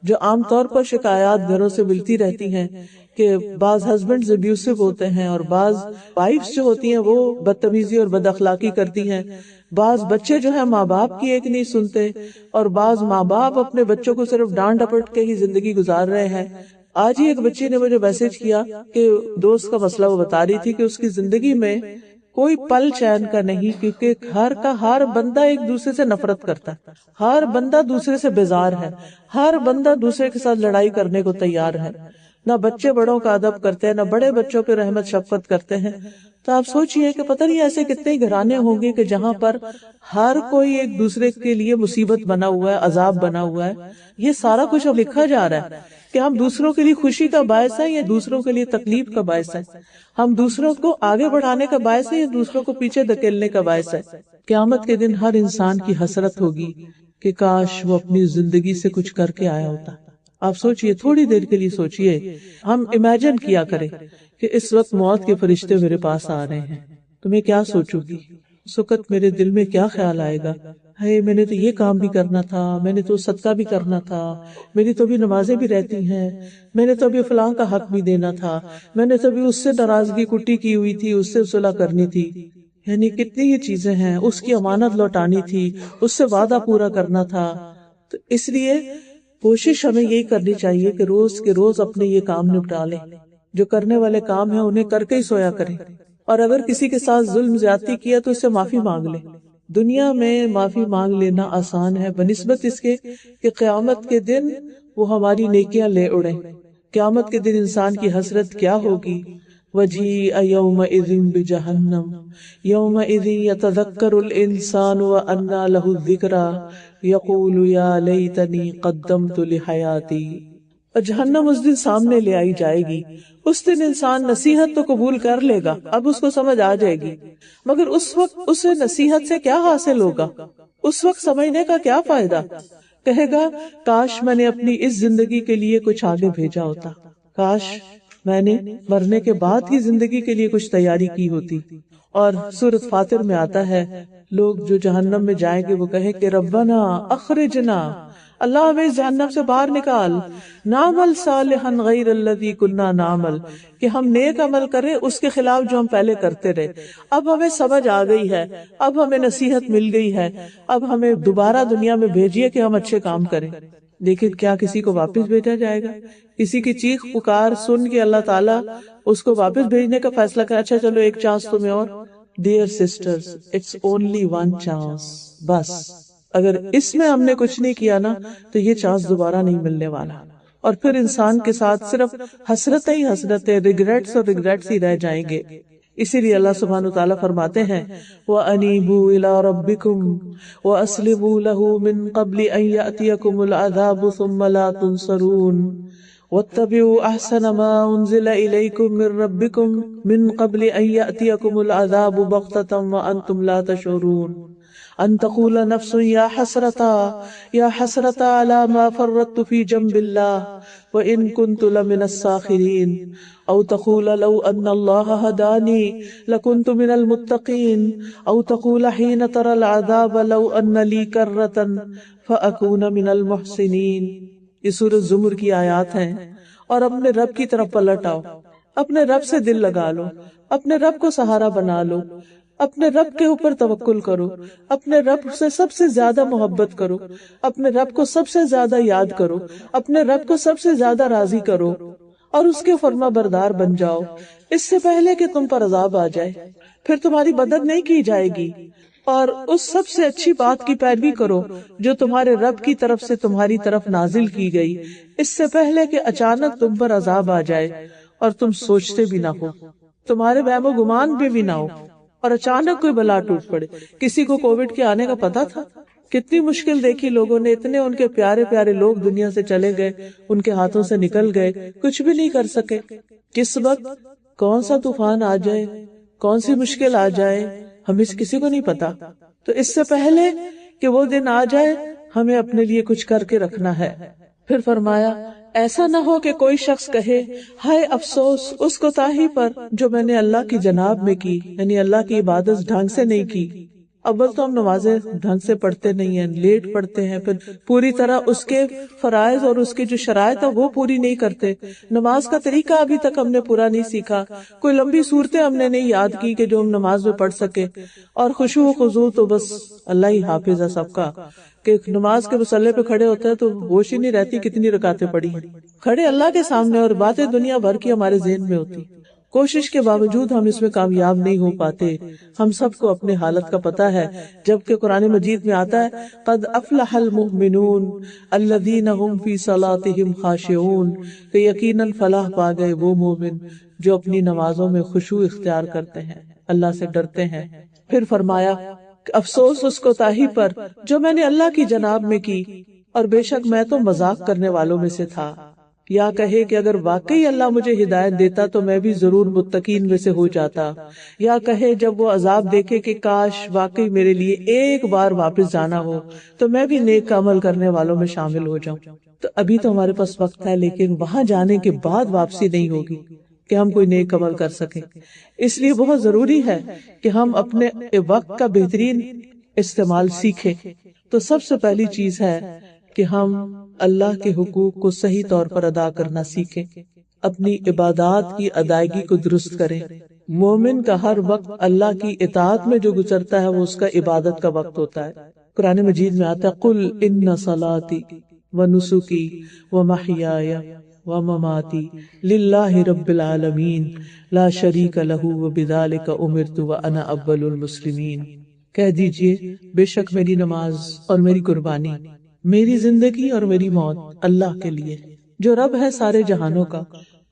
جو عام طور پر شکایات گھروں سے ملتی رہتی ہیں کہ بعض ہسبینڈز ابیوسو ہوتے ہیں اور بعض وائفز جو ہوتی ہیں وہ بدتمیزی اور بد اخلاقی کرتی ہیں، بعض بچے جو ہیں ماں باپ کی ایک نہیں سنتے، اور بعض ماں باپ اپنے بچوں کو صرف ڈانٹ ڈپٹ کے ہی زندگی گزار رہے ہیں۔ آج ہی ایک بچی نے مجھے میسج کیا کہ دوست کا مسئلہ وہ بتا رہی تھی کہ اس کی زندگی میں کوئی پل چین کا نہیں، کیونکہ ہر بندہ ایک دوسرے سے نفرت کرتا ہے، ہر بندہ دوسرے سے بیزار ہے، ہر بندہ دوسرے کے ساتھ لڑائی کرنے کو تیار ہے، نہ بچے بڑوں کا ادب کرتے ہیں، نہ بڑے بچوں پہ رحمت شفقت کرتے ہیں۔ تو آپ سوچئے کہ پتہ نہیں ایسے کتنے گھرانے ہوں گے کہ جہاں پر ہر کوئی ایک دوسرے کے لیے مصیبت بنا ہوا ہے، عذاب بنا ہوا ہے۔ یہ سارا کچھ اب لکھا جا رہا ہے کہ ہم دوسروں کے لیے خوشی کا باعث ہے یا دوسروں کے لیے تکلیف کا باعث ہے، ہم دوسروں کو آگے بڑھانے کا باعث ہے یا دوسروں کو پیچھے دھکیلنے کا باعث ہے۔ قیامت کے دن ہر انسان کی حسرت ہوگی کہ کاش وہ اپنی زندگی سے کچھ کر کے آیا ہوتا۔ آپ سوچئے، تھوڑی دیر کے لیے سوچئے، ہم امیجن کیا کریں کہ اس وقت موت کے فرشتے میرے پاس آ رہے ہیں تو میں کیا سوچوں گی؟ اس وقت میرے دل میں کیا خیال آئے گا؟ ہے میں نے تو یہ کام بھی کرنا تھا، میں نے تو صدقہ بھی کرنا تھا، میری تو بھی نمازیں بھی رہتی ہیں، میں نے تو ابھی فلاں کا حق بھی دینا تھا، میں نے تو ابھی اس سے ناراضگی کٹی کی ہوئی تھی، اس سے صلح کرنی تھی۔ یعنی کتنی یہ چیزیں ہیں، اس کی امانت لوٹانی تھی، اس سے وعدہ پورا کرنا تھا۔ تو اس لیے کوشش ہمیں یہی کرنی چاہیے کہ روز کے روز اپنے یہ کام نپٹا لیں، جو کرنے والے کام ہیں انہیں کر کے ہی سویا کریں، اور اگر کسی کے ساتھ ظلم زیادتی کیا تو اس سے معافی مانگ لیں۔ دنیا میں معافی مانگ لینا آسان ہے بنسبت اس کے کہ قیامت کے دن وہ ہماری نیکیاں لے اڑیں۔ قیامت کے دن انسان کی حسرت کیا ہوگی؟ وَجِيءَ يَوْمَئِذٍ بِجَهَنَّمَ يَوْمَئِذٍ يَتَذَكَّرُ الْإِنسَانُ وَأَنَّى لَهُ الذِّكْرَى يَقُولُ يَا لَيْتَنِي قَدَّمْتُ لِحَيَاتِي۔ اور جہنم اس دن سامنے لے آئی جائے گی۔ اس دن انسان نصیحت تو قبول کر لے گا، اب اس کو سمجھ آ جائے گی، مگر اس وقت اسے نصیحت سے کیا حاصل ہوگا؟ اس وقت سمجھنے کا کیا فائدہ؟ کہے گا کاش میں نے اپنی اس زندگی کے لیے کچھ آگے بھیجا ہوتا، کاش میں نے مرنے کے بعد کی زندگی کے لیے کچھ تیاری کی ہوتی۔ اور سورۃ فاطر میں آتا ہے لوگ جو جہنم میں جائیں گے وہ کہیں کہ ربنا اخرجنا، اللہ ہمیں اس جہنم سے باہر نکال، نعمل صالحا غیر الذی کننا نعمل، کہ ہم نیک عمل کریں اس کے خلاف جو ہم پہلے کرتے رہے۔ اب ہمیں سمجھ آ گئی ہے، اب ہمیں نصیحت مل گئی ہے، اب ہمیں دوبارہ دنیا میں بھیجیے کہ ہم اچھے کام کریں۔ لیکن کیا کسی کو واپس بھیجا جائے گا؟ کسی کی چیخ پکار سن کے اللہ تعالیٰ اس کو واپس بھیجنے کا فیصلہ کرے، اچھا چلو ایک چانس تمہیں اور۔ Dear sisters, it's only one chance, بس اگر اس میں ہم نے کچھ نہیں کیا نا تو یہ چانس دوبارہ نہیں ملنے والا، اور پھر انسان کے ساتھ صرف حسرتیں ہی حسرتیں، ریگریٹس اور ریگریٹس ہی رہ جائیں گے۔ اسی لیے اللہ سبحانہ وتعالیٰ فرماتے ہیں وَأَنِيبُوا إِلَىٰ رَبِّكُمْ وَأَسْلِمُوا لَهُ مِن قَبْلِ أَن يَأْتِيَكُمُ الْعَذَابُ ثُمَّ لَا تُنصَرُونَ وَاتَّبِعُوا أَحْسَنَ مَا أُنزِلَ إِلَيْكُم مِّن رَّبِّكُم مِّن قَبْلِ أَن يَأْتِيَكُمُ الْعَذَابُ بَغْتَةً وَأَنتُمْ لَا تَشْعُرُونَ ان تقول نفس یا حسرتا علی ما فرطت فی جنب اللہ وان کنت لمن الساخرین او تقول لو ان اللہ ہدانی لکنت من المتقین او تقول حین ترى العذاب لو ان لی کرۃ فاکون من المحسنین۔ یہ سورۃ زمر کی آیات ہیں۔ اور اپنے رب کی طرف پلٹ آؤ، اپنے رب سے دل لگا لو، اپنے رب کو سہارا بنا لو، اپنے رب کے اوپر توکل کرو، اپنے رب سے سب سے زیادہ محبت کرو، اپنے رب کو سب سے زیادہ یاد کرو، اپنے رب کو سب سے زیادہ راضی کرو اور اس کے فرما بردار بن جاؤ، اس سے پہلے کہ تم پر عذاب آ جائے۔ پھر تمہاری مدد نہیں کی جائے گی، اور اس سب سے اچھی بات کی پیروی کرو جو تمہارے رب کی طرف سے تمہاری طرف نازل کی گئی، اس سے پہلے کہ اچانک تم پر عذاب آ جائے اور تم سوچتے بھی نہ ہو، تمہارے وہم و گمان بھی نہ ہو، اور اچانک کوئی بلا ٹوٹ پڑے۔ کسی کو کووڈ کے آنے کا پتا تھا؟ کتنی مشکل دیکھی لوگوں نے، اتنے ان کے پیارے پیارے لوگ دنیا سے چلے گئے، ان کے ہاتھوں سے نکل گئے، کچھ بھی نہیں کر سکے۔ کس وقت کون سا طوفان آ جائے، کون سی مشکل آ جائے، ہمیں کسی کو نہیں پتا۔ تو اس سے پہلے کہ وہ دن آ جائے ہمیں اپنے لیے کچھ کر کے رکھنا ہے۔ پھر فرمایا ایسا نہ ہو کہ کوئی شخص کہے ہائے افسوس اس کوتاہی پر جو میں نے اللہ کی جناب میں کی، یعنی اللہ کی عبادت ڈھنگ سے نہیں کی، اول تو ہم نمازیں ڈھنگ سے پڑھتے نہیں ہیں، لیٹ پڑھتے ہیں، پھر پوری طرح اس کے فرائض اور اس کی جو شرائط ہے وہ پوری نہیں کرتے، نماز کا طریقہ ابھی تک ہم نے پورا نہیں سیکھا، کوئی لمبی صورتیں ہم نے نہیں یاد کی کہ جو ہم نماز میں پڑھ سکے، اور خشوع و خضوع تو بس اللہ ہی حافظ ہے سب کا، کہ نماز کے مصلی پہ کھڑے ہوتے ہیں تو ہوش ہی نہیں رہتی کتنی رکعتیں پڑھی ہیں، کھڑے اللہ کے سامنے اور باتیں دنیا بھر کی ہمارے ذہن میں ہوتی، کوشش کے باوجود ہم اس میں کامیاب نہیں ہو پاتے۔ ہم سب کو اپنے حالت کا پتہ ہے، جبکہ قرآن مجید میں آتا ہے قد افلح المؤمنون الذین هم فی صلاتهم خاشعون، کہ یقیناً فلاح پا گئے وہ مومن جو اپنی نمازوں میں خشوع اختیار کرتے ہیں، اللہ سے ڈرتے ہیں۔ پھر فرمایا افسوس اس کوتاہی پر جو میں نے اللہ کی جناب میں کی، اور بے شک میں تو مذاق کرنے والوں میں سے تھا۔ یا کہے کہ اگر واقعی اللہ مجھے ہدایت دیتا تو میں بھی ضرور متقین میں سے ہو جاتا، یا کہے جب وہ عذاب دیکھے کہ کاش واقعی میرے لیے ایک بار واپس جانا ہو تو میں بھی نیک عمل کرنے والوں میں شامل ہو جاؤں۔ تو ابھی تو ہمارے پاس وقت ہے، لیکن وہاں جانے کے بعد واپسی نہیں ہوگی کہ ہم کوئی نیک عمل کر سکیں۔ اس لیے بہت ضروری ہے کہ ہم اپنے وقت کا بہترین استعمال سیکھیں۔ تو سب سے پہلی چیز ہے کہ ہم اللہ کے حقوق کو صحیح طور پر ادا کرنا سیکھیں، اپنی عبادات کی ادائیگی کو درست کریں۔ مومن کا ہر وقت اللہ کی اطاعت میں جو گزرتا ہے وہ اس کا عبادت کا وقت ہوتا ہے۔ قرآن مجید میں آتا ہے قل ان صلاتی ونسکی ومحیای ومماتی للہ رب العالمین لا شریک لہ وبذلک امرت وانا اول المسلمین۔ کہہ دیجئے بے شک میری نماز اور میری قربانی، میری زندگی اور میری موت اللہ کے لیے، جو رب ہے سارے جہانوں کا،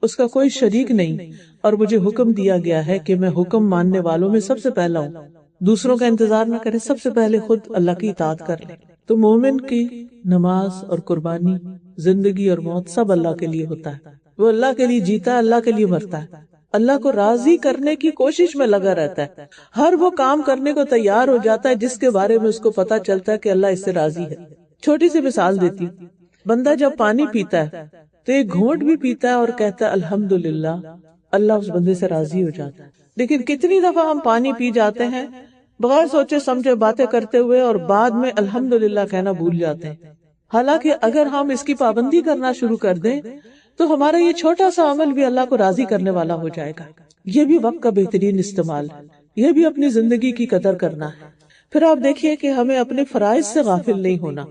اس کا کوئی شریک نہیں، اور مجھے حکم دیا گیا ہے کہ میں حکم ماننے والوں میں سب سے پہلا ہوں۔ دوسروں کا انتظار نہ کرے، سب سے پہلے خود اللہ کی اطاعت کر لے۔ تو مومن کی نماز اور قربانی، زندگی اور موت سب اللہ کے لیے ہوتا ہے، وہ اللہ کے لیے جیتا ہے، اللہ کے لیے مرتا ہے، اللہ کو راضی کرنے کی کوشش میں لگا رہتا ہے، ہر وہ کام کرنے کو تیار ہو جاتا ہے جس کے بارے میں اس کو پتا چلتا ہے کہ اللہ اس سے راضی ہے۔ چھوٹی سی مثال دیتی، بندہ جب پانی پیتا ہے تو ایک گھونٹ بھی پیتا ہے اور کہتا ہے الحمدللہ، اللہ اس بندے سے راضی ہو جاتا ہے۔ لیکن کتنی دفعہ ہم پانی پی جاتے ہیں بغیر سوچے سمجھے باتیں کرتے ہوئے، اور بعد میں الحمدللہ کہنا بھول جاتے ہیں، حالانکہ اگر ہم اس کی پابندی کرنا شروع کر دیں تو ہمارا یہ چھوٹا سا عمل بھی اللہ کو راضی کرنے والا ہو جائے گا۔ یہ بھی وقت کا بہترین استعمال ہے، یہ بھی اپنی زندگی کی قدر کرنا ہے۔ پھر آپ دیکھیے کہ ہمیں اپنے فرائض سے غافل نہیں ہونا۔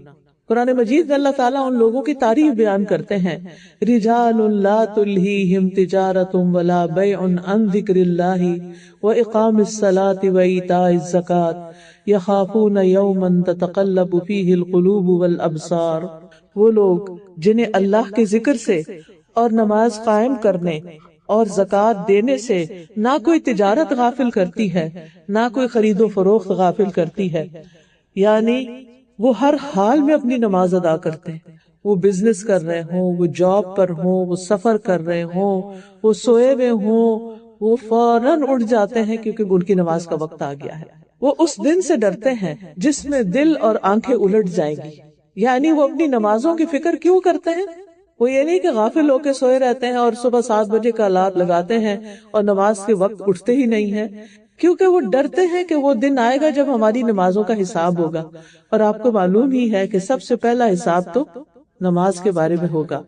قرآن مجید میں اللہ تعالیٰ ان لوگوں کی تعریف بیان کرتے ہیں، رجال لا تلہیہم تجارت ولا بیع عن ذکر اللہ واقام الصلاۃ وایتاء الزکاۃ یخافون یوما تتقلب فیہ القلوب والابصار۔ وہ لوگ جنہیں اللہ کے ذکر سے اور نماز قائم کرنے اور زکوٰۃ دینے سے نہ کوئی تجارت غافل کرتی ہے، نہ کوئی خرید و فروخت غافل کرتی ہے، یعنی وہ ہر حال میں اپنی نماز ادا کرتے ہیں، وہ بزنس کر رہے ہوں، وہ جاب پر ہوں، وہ سفر کر رہے ہوں، وہ سوئے ہوئے ہوں، وہ فوراً اٹھ جاتے ہیں کیونکہ ان کی نماز کا وقت آ گیا ہے۔ وہ اس دن سے ڈرتے ہیں جس میں دل اور آنکھیں الٹ جائیں گی، یعنی وہ اپنی نمازوں کی فکر کیوں کرتے ہیں؟ وہ یہ نہیں کہ غافل ہو کے سوئے رہتے ہیں اور صبح 7 بجے کا الارم لگاتے ہیں اور نماز کے وقت اٹھتے ہی نہیں ہیں، کیونکہ وہ ڈرتے ہیں کہ وہ دن آئے گا جب ہماری نمازوں کا حساب ہوگا، اور آپ کو معلوم ہی ہے کہ سب سے پہلا حساب تو نماز کے بارے میں ہوگا۔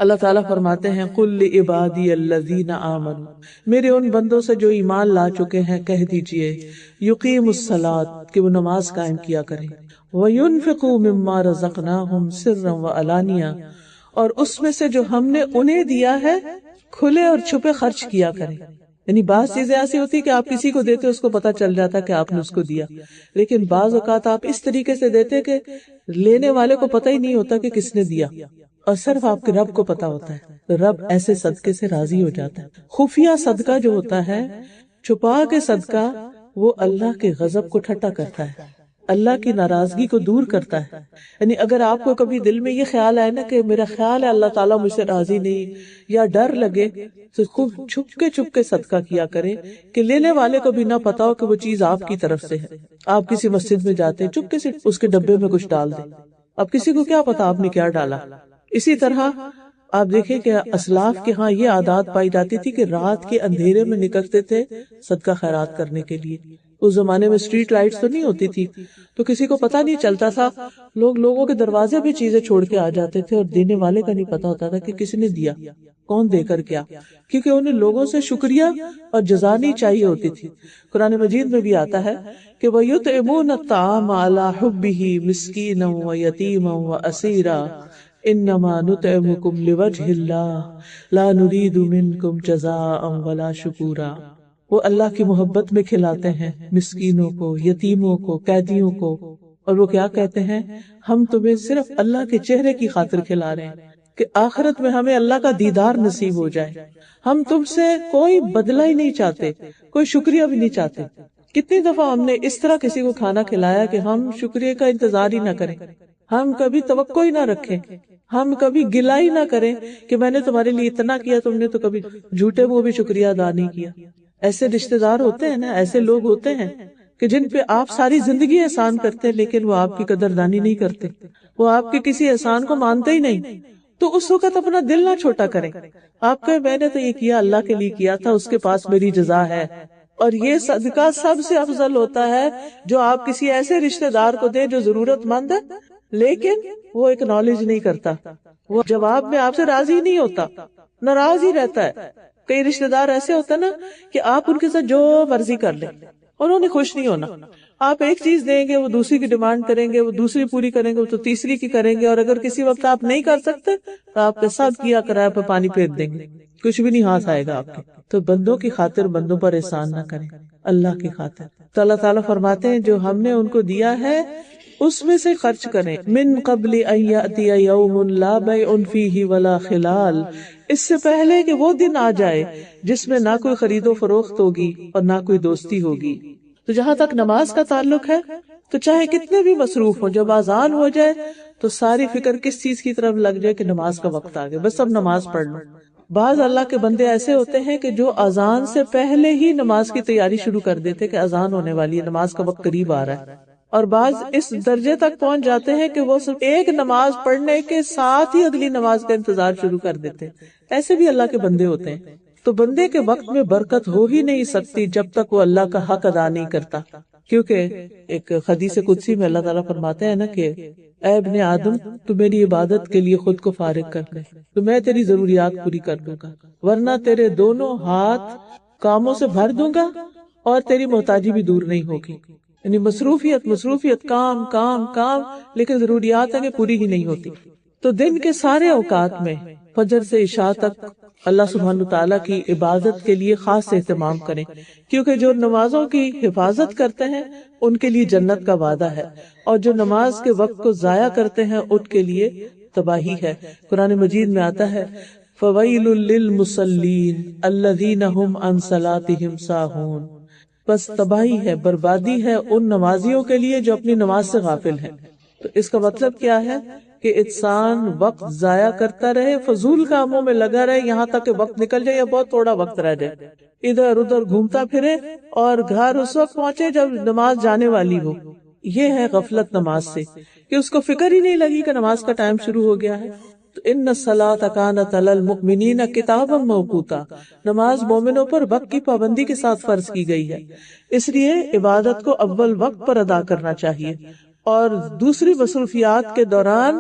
اللہ تعالیٰ فرماتے ہیں قُل لِعِبَادِيَ الَّذِينَ آمَنُوا، میرے ان بندوں سے جو ایمان لا چکے ہیں کہہ دیجئے یقیموا الصلاۃ، کہ وہ نماز قائم کیا کریں، وَيُنْفِقُوا مِمَّا رَزَقْنَاهُمْ سِرًّا وَعَلَانِيَةً، اور اس میں سے جو ہم نے انہیں دیا ہے کھلے اور چھپے خرچ کیا کریں۔ یعنی بعض چیزیں ایسی ہوتی کہ آپ کسی کو دیتے اس کو پتا چل جاتا کہ آپ نے اس کو دیا، لیکن بعض اوقات آپ اس طریقے سے دیتے کہ لینے والے کو پتہ ہی نہیں ہوتا کہ کس نے دیا، اور صرف آپ کے رب کو پتا ہوتا ہے، تو رب ایسے صدقے سے راضی ہو جاتا ہے۔ خفیہ صدقہ جو ہوتا ہے، چھپا کے صدقہ، وہ اللہ کے غضب کو ٹھٹا کرتا ہے، اللہ کی ناراضگی کو دور کرتا ہے۔ یعنی اگر آپ کو کبھی دل میں یہ خیال آئے نا کہ میرا خیال ہے اللہ تعالیٰ مجھ سے راضی نہیں، یا ڈر لگے، تو خوب چھپ کے صدقہ کیا کریں کہ لینے والے کو بھی نہ پتا ہو کہ وہ چیز آپ کی طرف سے ہے۔ آپ کسی مسجد میں جاتے ہیں، چپکے سے اس کے ڈبے میں کچھ ڈال دیں، اب کسی کو کیا پتا آپ نے کیا ڈالا۔ اسی طرح آپ دیکھیں کہ اسلاف کے ہاں یہ عادات پائی جاتی تھی کہ رات کے اندھیرے میں نکلتے تھے صدقہ خیرات کرنے کے لیے، اس زمانے میں اسٹریٹ لائٹس تو نہیں ہوتی تھی، تو کسی کو پتہ نہیں چلتا تھا، لوگوں کے دروازے پہ چیزیں چھوڑ کے آ جاتے تھے اور دینے والے کا نہیں پتا ہوتا تھا کہ کس نے دیا، کون دے کر کیا، کیونکہ انہیں لوگوں سے شکریہ اور جزا نہیں چاہیے ہوتی تھی۔ قرآن مجید میں بھی آتا ہے کہ وَيُطْعِمُونَ الطَّعَامَ عَلَى حُبِّهِ مِسْكِينًا وَيَتِيمًا وَأَسِيرًا إِنَّمَا نُطْعِمُكُمْ لِوَجْهِ اللَّهِ لَا نُرِيدُ مِنْكُمْ جَزَاءً وَلَا شُكُورًا۔ وہ اللہ کی محبت میں کھلاتے ہیں مسکینوں کو، یتیموں کو، قیدیوں کو، اور وہ کیا کہتے ہیں، ہم تمہیں صرف اللہ کے چہرے کی خاطر کھلا رہے ہیں کہ آخرت میں ہمیں اللہ کا دیدار نصیب ہو جائے، ہم تم سے کوئی بدلہ ہی نہیں چاہتے، کوئی شکریہ بھی نہیں چاہتے۔ کتنی دفعہ ہم نے اس طرح کسی کو کھانا کھلایا کہ ہم شکریہ کا انتظار ہی نہ کریں، ہم کبھی توقع ہی نہ رکھیں، ہم کبھی گلہ ہی نہ کریں کہ میں نے تمہارے لیے اتنا کیا، تم نے تو کبھی جھوٹے منہ بھی شکریہ ادا نہیں کیا۔ ایسے رشتہ دار ہوتے ہیں نا، ایسے لوگ ہوتے ہیں کہ جن پہ آپ ساری زندگی احسان کرتے ہیں لیکن وہ آپ کی قدردانی نہیں کرتے، وہ آپ کے کسی احسان کو مانتے ہی نہیں، تو اس وقت اپنا دل نہ چھوٹا کریں، آپ کہیں میں نے تو یہ کیا اللہ کے لیے کیا تھا، اس کے پاس میری جزا ہے۔ اور یہ صدقہ سب سے افضل ہوتا ہے جو آپ کسی ایسے رشتہ دار کو دیں جو ضرورت مند ہے لیکن وہ ایکنالج نہیں کرتا، وہ جواب میں آپ سے راضی نہیں ہوتا، ناراض ہی رہتا ہے۔ کئی رشتہ دار ایسے ہوتا ہے نا کہ آپ ان کے ساتھ جو مرضی کر لیں، انہوں نے خوش نہیں ہونا، آپ ایک چیز دیں گے وہ دوسری کی ڈیمانڈ کریں گے، وہ دوسری پوری کریں گے وہ تو تیسری کی کریں گے، اور اگر کسی وقت آپ نہیں کر سکتے تو آپ کے ساتھ کیا کرایہ پہ پانی پھیر دیں گے، کچھ بھی نہیں ہاتھ آئے گا آپ کے۔ تو بندوں کی خاطر بندوں پر احسان نہ کریں، اللہ کی خاطر۔ تو اللہ تعالیٰ فرماتے ہیں جو ہم نے ان کو دیا ہے اس میں سے خرچ کریں، من قبل ان یأتی یوم لا بیع فیہ ولا خلال، اس سے پہلے کہ وہ دن آ جائے جس میں نہ کوئی خرید و فروخت ہوگی اور نہ کوئی دوستی ہوگی۔ تو جہاں تک نماز کا تعلق ہے تو چاہے کتنے بھی مصروف ہو، جب اذان ہو جائے تو ساری فکر کس چیز کی طرف لگ جائے کہ نماز کا وقت آ گیا، بس اب نماز پڑھ لو۔ بعض اللہ کے بندے ایسے ہوتے ہیں کہ جو اذان سے پہلے ہی نماز کی تیاری شروع کر دیتے کہ اذان ہونے والی ہے، نماز کا وقت قریب آ رہا ہے، اور بعض اس درجے تک پہنچ جاتے ہیں کہ وہ صرف ایک نماز پڑھنے کے ساتھ ہی اگلی نماز کا انتظار شروع کر دیتے ہیں۔ ایسے بھی اللہ کے بندے ہوتے ہیں۔ تو بندے کے وقت میں برکت ہو ہی نہیں سکتی جب تک وہ اللہ کا حق ادا نہیں کرتا، کیونکہ ایک حدیث قدسی میں اللہ تعالیٰ فرماتے ہیں نا کہ اے ابن آدم تو میری عبادت کے لیے خود کو فارغ کر دے تو میں تیری ضروریات پوری کر دوں گا، ورنہ تیرے دونوں ہاتھ کاموں سے بھر دوں گا اور تیری محتاجی بھی دور نہیں ہوگی۔ یعنی مصروفیت کام کام کام، لیکن ضروریات ہے کہ پوری ہی نہیں ہوتی۔ تو دن کے سارے اوقات میں فجر سے عشاء تک اللہ سبحانہ تعالیٰ کی عبادت کے لیے خاص اہتمام کریں، کیونکہ جو نمازوں کی حفاظت کرتے ہیں ان کے لیے جنت کا وعدہ ہے، اور جو نماز کے وقت کو ضائع کرتے ہیں ان کے لیے تباہی ہے۔ قرآن مجید میں آتا ہے فَوَيْلٌ لِّلْمُصَلِّينَ الَّذِينَ هُمْ عَنْ صَلَاتِهِمْ سَاهُونَ، بس تباہی ہے، بربادی ہے ان نمازیوں کے لیے جو اپنی نماز سے غافل ہیں۔ تو اس کا مطلب کیا ہے کہ انسان وقت ضائع کرتا رہے، فضول کاموں میں لگا رہے یہاں تک کہ وقت نکل جائے یا بہت تھوڑا وقت رہ جائے، ادھر ادھر گھومتا پھرے اور گھر اس وقت پہنچے جب نماز جانے والی ہو۔ یہ ہے غفلت نماز سے کہ اس کو فکر ہی نہیں لگی کہ نماز کا ٹائم شروع ہو گیا ہے۔ تو ان الصلاۃ کانت علی المؤمنین کتابا موقوتا، نماز مومنوں پر وقت کی پابندی کے ساتھ فرض کی گئی ہے، اس لیے عبادت کو اول وقت پر ادا کرنا چاہیے، اور دوسری مصروفیات کے دوران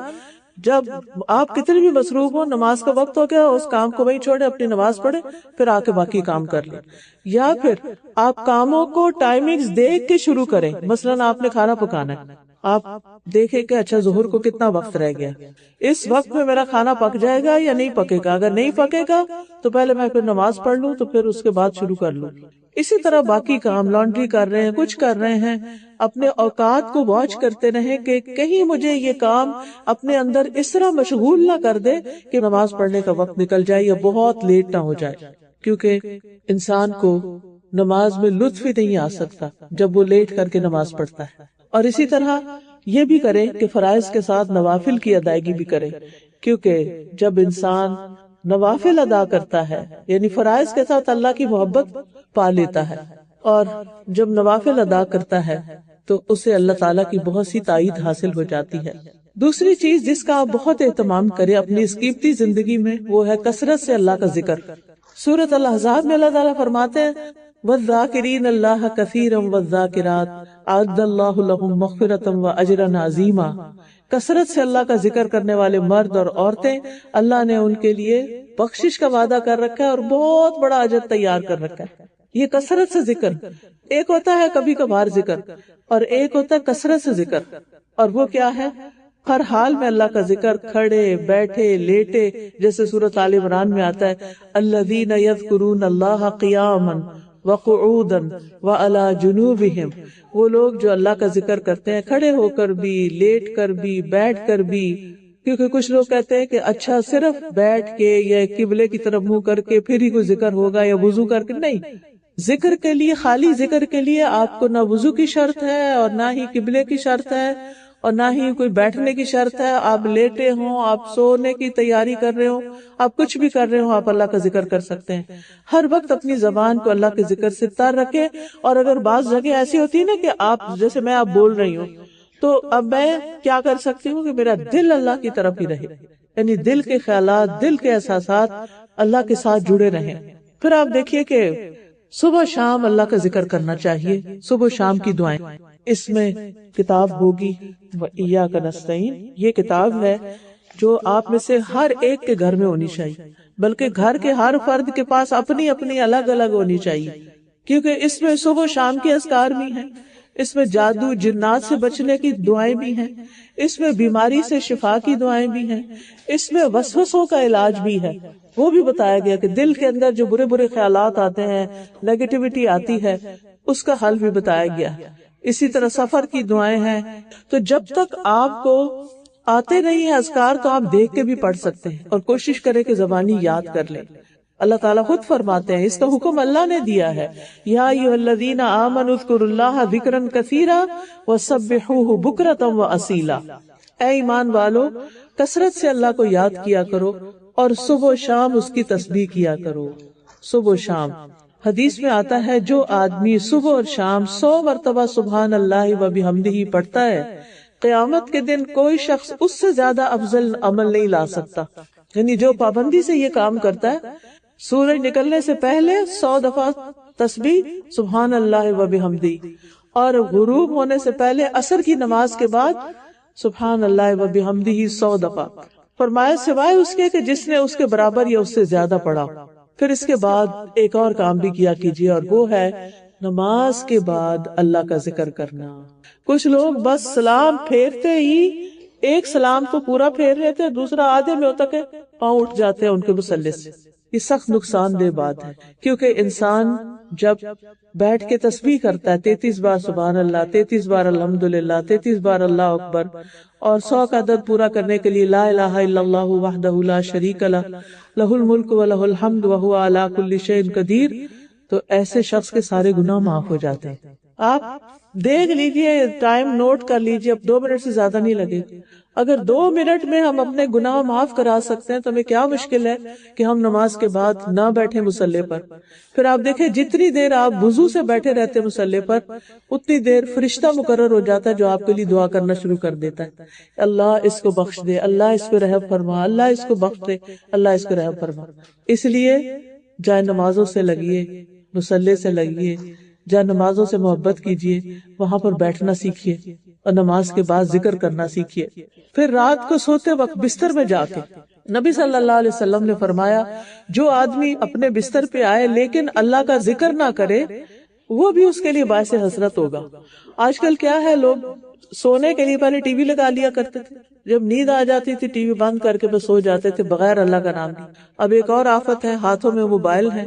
جب آپ کتنے بھی مصروف ہو، نماز کا وقت ہو گیا اس کام کو وہیں چھوڑے، اپنی نماز پڑھے، پھر آ کے باقی کام کر لیں، یا پھر آپ کاموں کو ٹائمنگز دیکھ کے شروع کریں۔ مثلاً آپ نے کھانا پکانا ہے، آپ دیکھیں کہ اچھا ظہر کو کتنا وقت رہ گیا، اس وقت میں میرا کھانا پک جائے گا یا نہیں پکے گا، اگر نہیں پکے گا تو پہلے میں پھر نماز پڑھ لوں تو پھر اس کے بعد شروع کر لوں۔ اسی طرح باقی کام، لانڈری کر رہے ہیں، کچھ کر رہے ہیں، اپنے اوقات کو واچ کرتے رہیں کہ کہیں مجھے یہ کام اپنے اندر اس طرح مشغول نہ کر دے کہ نماز پڑھنے کا وقت نکل جائے یا بہت لیٹ نہ ہو جائے، کیونکہ انسان کو نماز میں لطف ہی نہیں آ سکتا جب وہ لیٹ کر کے نماز پڑھتا ہے۔ اور اسی طرح یہ بھی کریں کہ فرائض کے ساتھ نوافل کی ادائیگی بھی کریں، کیونکہ جب انسان نوافل ادا کرتا ہے یعنی فرائض کے ساتھ اللہ کی محبت پا لیتا ہے، اور جب نوافل ادا کرتا ہے تو اسے اللہ تعالیٰ کی بہت سی تائید حاصل ہو جاتی ہے۔ دوسری چیز جس کا آپ بہت اہتمام کریں اپنی اس قیمتی زندگی میں وہ ہے کثرت سے اللہ کا ذکر۔ سورۃ الاحزاب میں اللہ تعالیٰ فرماتے ہیں والذاکرین اللہ کثیرا والذاکرات اعد اللہ لہم مغفرۃ واجرا عظیما. کثرت سے اللہ کا ذکر کرنے والے مرد اور عورتیں اللہ نے ان کے لیے بخشش کا وعدہ کر رکھا ہے اور بہت بڑا اجر تیار کر رکھا ہے. یہ کثرت سے ذکر، ایک ہوتا ہے کبھی کبھار ذکر اور ایک ہوتا ہے کثرت سے ذکر. اور وہ کیا ہے؟ ہر حال میں اللہ کا ذکر، کھڑے بیٹھے لیٹے، جیسے سورۃ آل عمران میں آتا ہے الذین یذکرون اللہ قیاما وقعودا وعلی جنوبہم. وہ لوگ جو اللہ کا ذکر کرتے ہیں کھڑے ہو کر بھی، لیٹ کر بھی، بیٹھ کر بھی. کیونکہ کچھ لوگ کہتے ہیں کہ اچھا صرف بیٹھ کے یا قبلے کی طرف منہ کر کے پھر ہی کوئی ذکر ہوگا یا وضو کر کے. نہیں، ذکر کے لیے، خالی ذکر کے لیے آپ کو نہ وضو کی شرط ہے اور نہ ہی قبلے کی شرط ہے اور نہ ہی کوئی بیٹھنے کی شرط ہے. آپ لیٹے ہوں، آپ سونے کی تیاری کر رہے ہوں، آپ کچھ بھی کر رہے ہوں، آپ اللہ کا ذکر کر سکتے ہیں. ہر وقت اپنی زبان کو اللہ کے ذکر سے تر رکھے. اور اگر بعض جگہ ایسی ہوتی ہے نا کہ آپ جیسے میں آپ بول رہی ہوں تو اب میں کیا کر سکتی ہوں کہ میرا دل اللہ کی طرف ہی رہے، یعنی دل کے خیالات، دل کے احساسات اللہ کے ساتھ جڑے رہیں. پھر آپ دیکھیے کہ صبح شام اللہ کا ذکر کرنا چاہیے، صبح شام کی دعائیں. اس میں کتاب ہوگی وَإِيَّاكَ نَسْتَعِينُ. یہ کتاب ہے جو آپ میں سے ہر ایک کے گھر میں ہونی چاہیے، بلکہ گھر کے ہر فرد کے پاس اپنی اپنی الگ الگ ہونی چاہیے. کیونکہ اس میں صبح شام کے اذکار بھی ہیں، اس میں جادو جنات سے بچنے کی دعائیں بھی ہیں، اس میں بیماری سے شفا کی دعائیں بھی ہیں، اس میں وسوسوں کا علاج بھی ہے. وہ بھی بتایا گیا کہ دل کے اندر جو برے برے خیالات آتے ہیں، نیگیٹیوٹی آتی ہے، اس کا حل بھی بتایا گیا. اسی طرح سفر کی دعائیں ہیں. تو جب تک آپ کو آتے نہیں ہیں اذکار تو آپ دیکھ کے بھی پڑھ سکتے ہیں اور کوشش کریں کہ زبانی یاد کر لیں. اللہ تعالیٰ خود فرماتے ہیں، اس کا حکم اللہ نے دیا ہے، یا ایھا الذین آمنوا اذکروا اللہ ذکرا کثیرا وسبحوہ بکرۃ واصیلا. اے ایمان والو، کثرت سے اللہ کو یاد کیا کرو اور صبح و شام اس کی تسبیح کیا کرو. صبح و شام حدیث میں آتا ہے جو آدمی صبح اور شام 100 مرتبہ سبحان اللہ و بحمدہ پڑھتا ہے، قیامت کے دن کوئی شخص اس سے زیادہ افضل عمل نہیں لا سکتا. یعنی جو پابندی سے یہ کام کرتا ہے، سورج نکلنے سے پہلے 100 دفعہ تسبیح سبحان اللہ و بحمدہ، اور غروب ہونے سے پہلے عصر کی نماز کے بعد سبحان اللہ و بحمدہ 100 دفعہ. فرمایا سوائے اس کے کہ جس نے اس کے برابر یا اس سے زیادہ پڑھا. پھر اس کے بعد ایک اور کام بھی کیا کیجیے، اور وہ ہے نماز کے بعد اللہ کا ذکر کرنا. کچھ لوگ بس سلام پھیرتے ہی ایک سلام تو پورا پھیر رہے تھے، دوسرا آدھے میں ہوتا کہ پاؤں اٹھ جاتے ہیں ان کے مصلی سے. یہ سخت نقصان دہ بات ہے، کیونکہ انسان جب بیٹھ کے تسبیح کرتا ہے 33 بار سبحان اللہ، 33 بار الحمدللہ، 33 بار اللہ اکبر، اور 100 کا عدد پورا کرنے کے لیے لا الہ الا اللہ وحدہ لا شریک لہ لہ الملک و لہ الحمد وہو علی کل شیء قدیر، تو ایسے شخص کے سارے گناہ معاف ہو جاتے ہیں. آپ دیکھ لیجئے، ٹائم نوٹ کر لیجئے، اب 2 منٹ سے زیادہ نہیں لگے. اگر 2 منٹ میں ہم اپنے گناہ معاف کرا سکتے ہیں تو ہمیں کیا مشکل ہے کہ ہم نماز کے بعد نہ بیٹھیں مصلی پر. پھر آپ دیکھیں جتنی دیر آپ وضو سے بیٹھے رہتے مصلی پر، اتنی دیر فرشتہ مقرر ہو جاتا ہے جو آپ کے لیے دعا کرنا شروع کر دیتا ہے. اللہ اس کو بخش دے، اللہ اس پہ رحم فرما، اللہ اس کو بخش دے، اللہ اس کو رحم فرما. اس لیے جائے نمازوں سے لگیے، مصلی سے لگیے، جہاں نمازوں سے محبت کیجیے، وہاں پر بیٹھنا سیکھیے اور نماز کے بعد ذکر کرنا سیکھیے. پھر رات کو سوتے وقت بستر میں جا کے نبی صلی اللہ علیہ وسلم نے فرمایا جو آدمی اپنے بستر پہ آئے لیکن اللہ کا ذکر نہ کرے، وہ بھی اس کے لیے باعث حسرت ہوگا. آج کل کیا ہے، لوگ سونے کے لیے پہلے ٹی وی لگا لیا کرتے تھے، جب نیند آ جاتی تھی ٹی وی بند کر کے بس سو جاتے تھے بغیر اللہ کا نام لیے. اب ایک اور آفت ہے، ہاتھوں میں موبائل ہیں.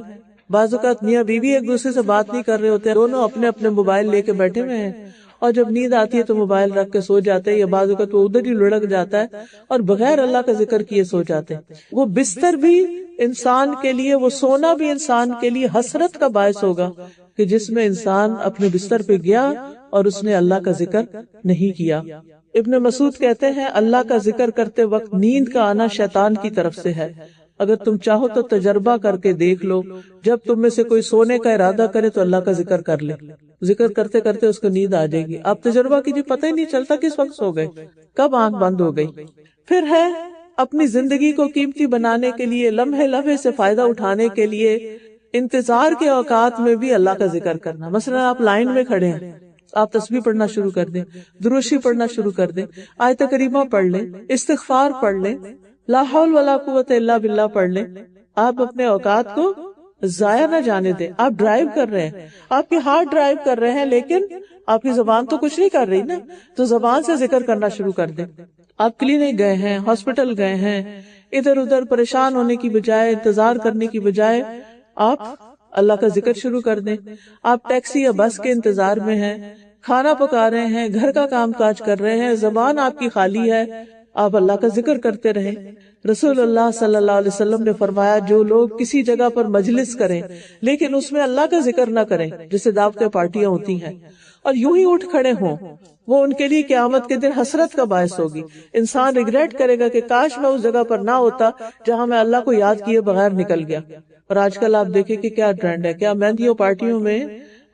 بعض اوقات میاں بیوی ایک دوسرے سے بات نہیں کر رہے ہوتے، دونوں اپنے اپنے موبائل لے کے بیٹھے ہوئے ہیں، اور جب نیند آتی ہے تو موبائل رکھ کے سو جاتے ہیں، یا بعض اوقات وہ ادھر ہی لڑک جاتا ہے اور بغیر اللہ کا ذکر کیے سو جاتے ہیں. وہ بستر بھی انسان کے لیے، وہ سونا بھی انسان کے لیے حسرت کا باعث ہوگا کہ جس میں انسان اپنے بستر پہ گیا اور اس نے اللہ کا ذکر نہیں کیا. ابن مسعود کہتے ہیں اللہ کا ذکر کرتے وقت نیند کا آنا شیطان کی طرف سے ہے. اگر تم چاہو تو تجربہ کر کے دیکھ لو، جب تم میں سے کوئی سونے کا ارادہ کرے تو اللہ کا ذکر کر لے، ذکر کرتے کرتے اس کو نیند آ جائے گی. آپ تجربہ کیجیے، پتہ ہی نہیں چلتا کس وقت سو گئے، کب آنکھ بند ہو گئی. پھر ہے اپنی زندگی کو قیمتی بنانے کے لیے، لمحے لمحے سے فائدہ اٹھانے کے لیے انتظار کے اوقات میں بھی اللہ کا ذکر کرنا. مثلا آپ لائن میں کھڑے ہیں، آپ تسبیح پڑھنا شروع کر دیں، دروشی پڑھنا شروع کر دیں، آیت کریمہ پڑھ لیں، استغفار پڑھ لیں، لا حول ولا قوت الا باللہ پڑھ لیں. آپ اپنے اوقات کو ضائع نہ جانے دیں. آپ ڈرائیو کر رہے ہیں، آپ کی ہارٹ ڈرائیو کر رہے ہیں، لیکن آپ کی زبان تو کچھ نہیں کر رہی نا، تو زبان سے ذکر کرنا شروع کر دیں. آپ کلینک گئے ہیں، ہاسپٹل گئے ہیں، ادھر ادھر پریشان ہونے کی بجائے، انتظار کرنے کی بجائے آپ اللہ کا ذکر شروع کر دیں. آپ ٹیکسی یا بس کے انتظار میں ہیں، کھانا پکا رہے ہیں، گھر کا کام کاج کر رہے ہیں، زبان آپ کی خالی ہے، آپ اللہ کا ذکر کرتے رہیں. رسول اللہ صلی اللہ علیہ وسلم نے فرمایا جو لوگ کسی جگہ پر مجلس کریں لیکن اس میں اللہ کا ذکر نہ کریں، جیسے دعوتیں پارٹیاں ہوتی ہیں، اور یوں ہی اٹھ کھڑے ہوں، وہ ان کے لیے قیامت کے دن حسرت کا باعث ہوگی. انسان ریگریٹ کرے گا کہ کاش میں اس جگہ پر نہ ہوتا جہاں میں اللہ کو یاد کیے بغیر نکل گیا. اور آج کل آپ دیکھیں کہ کیا ٹرینڈ ہے، کیا مہندیوں پارٹیوں میں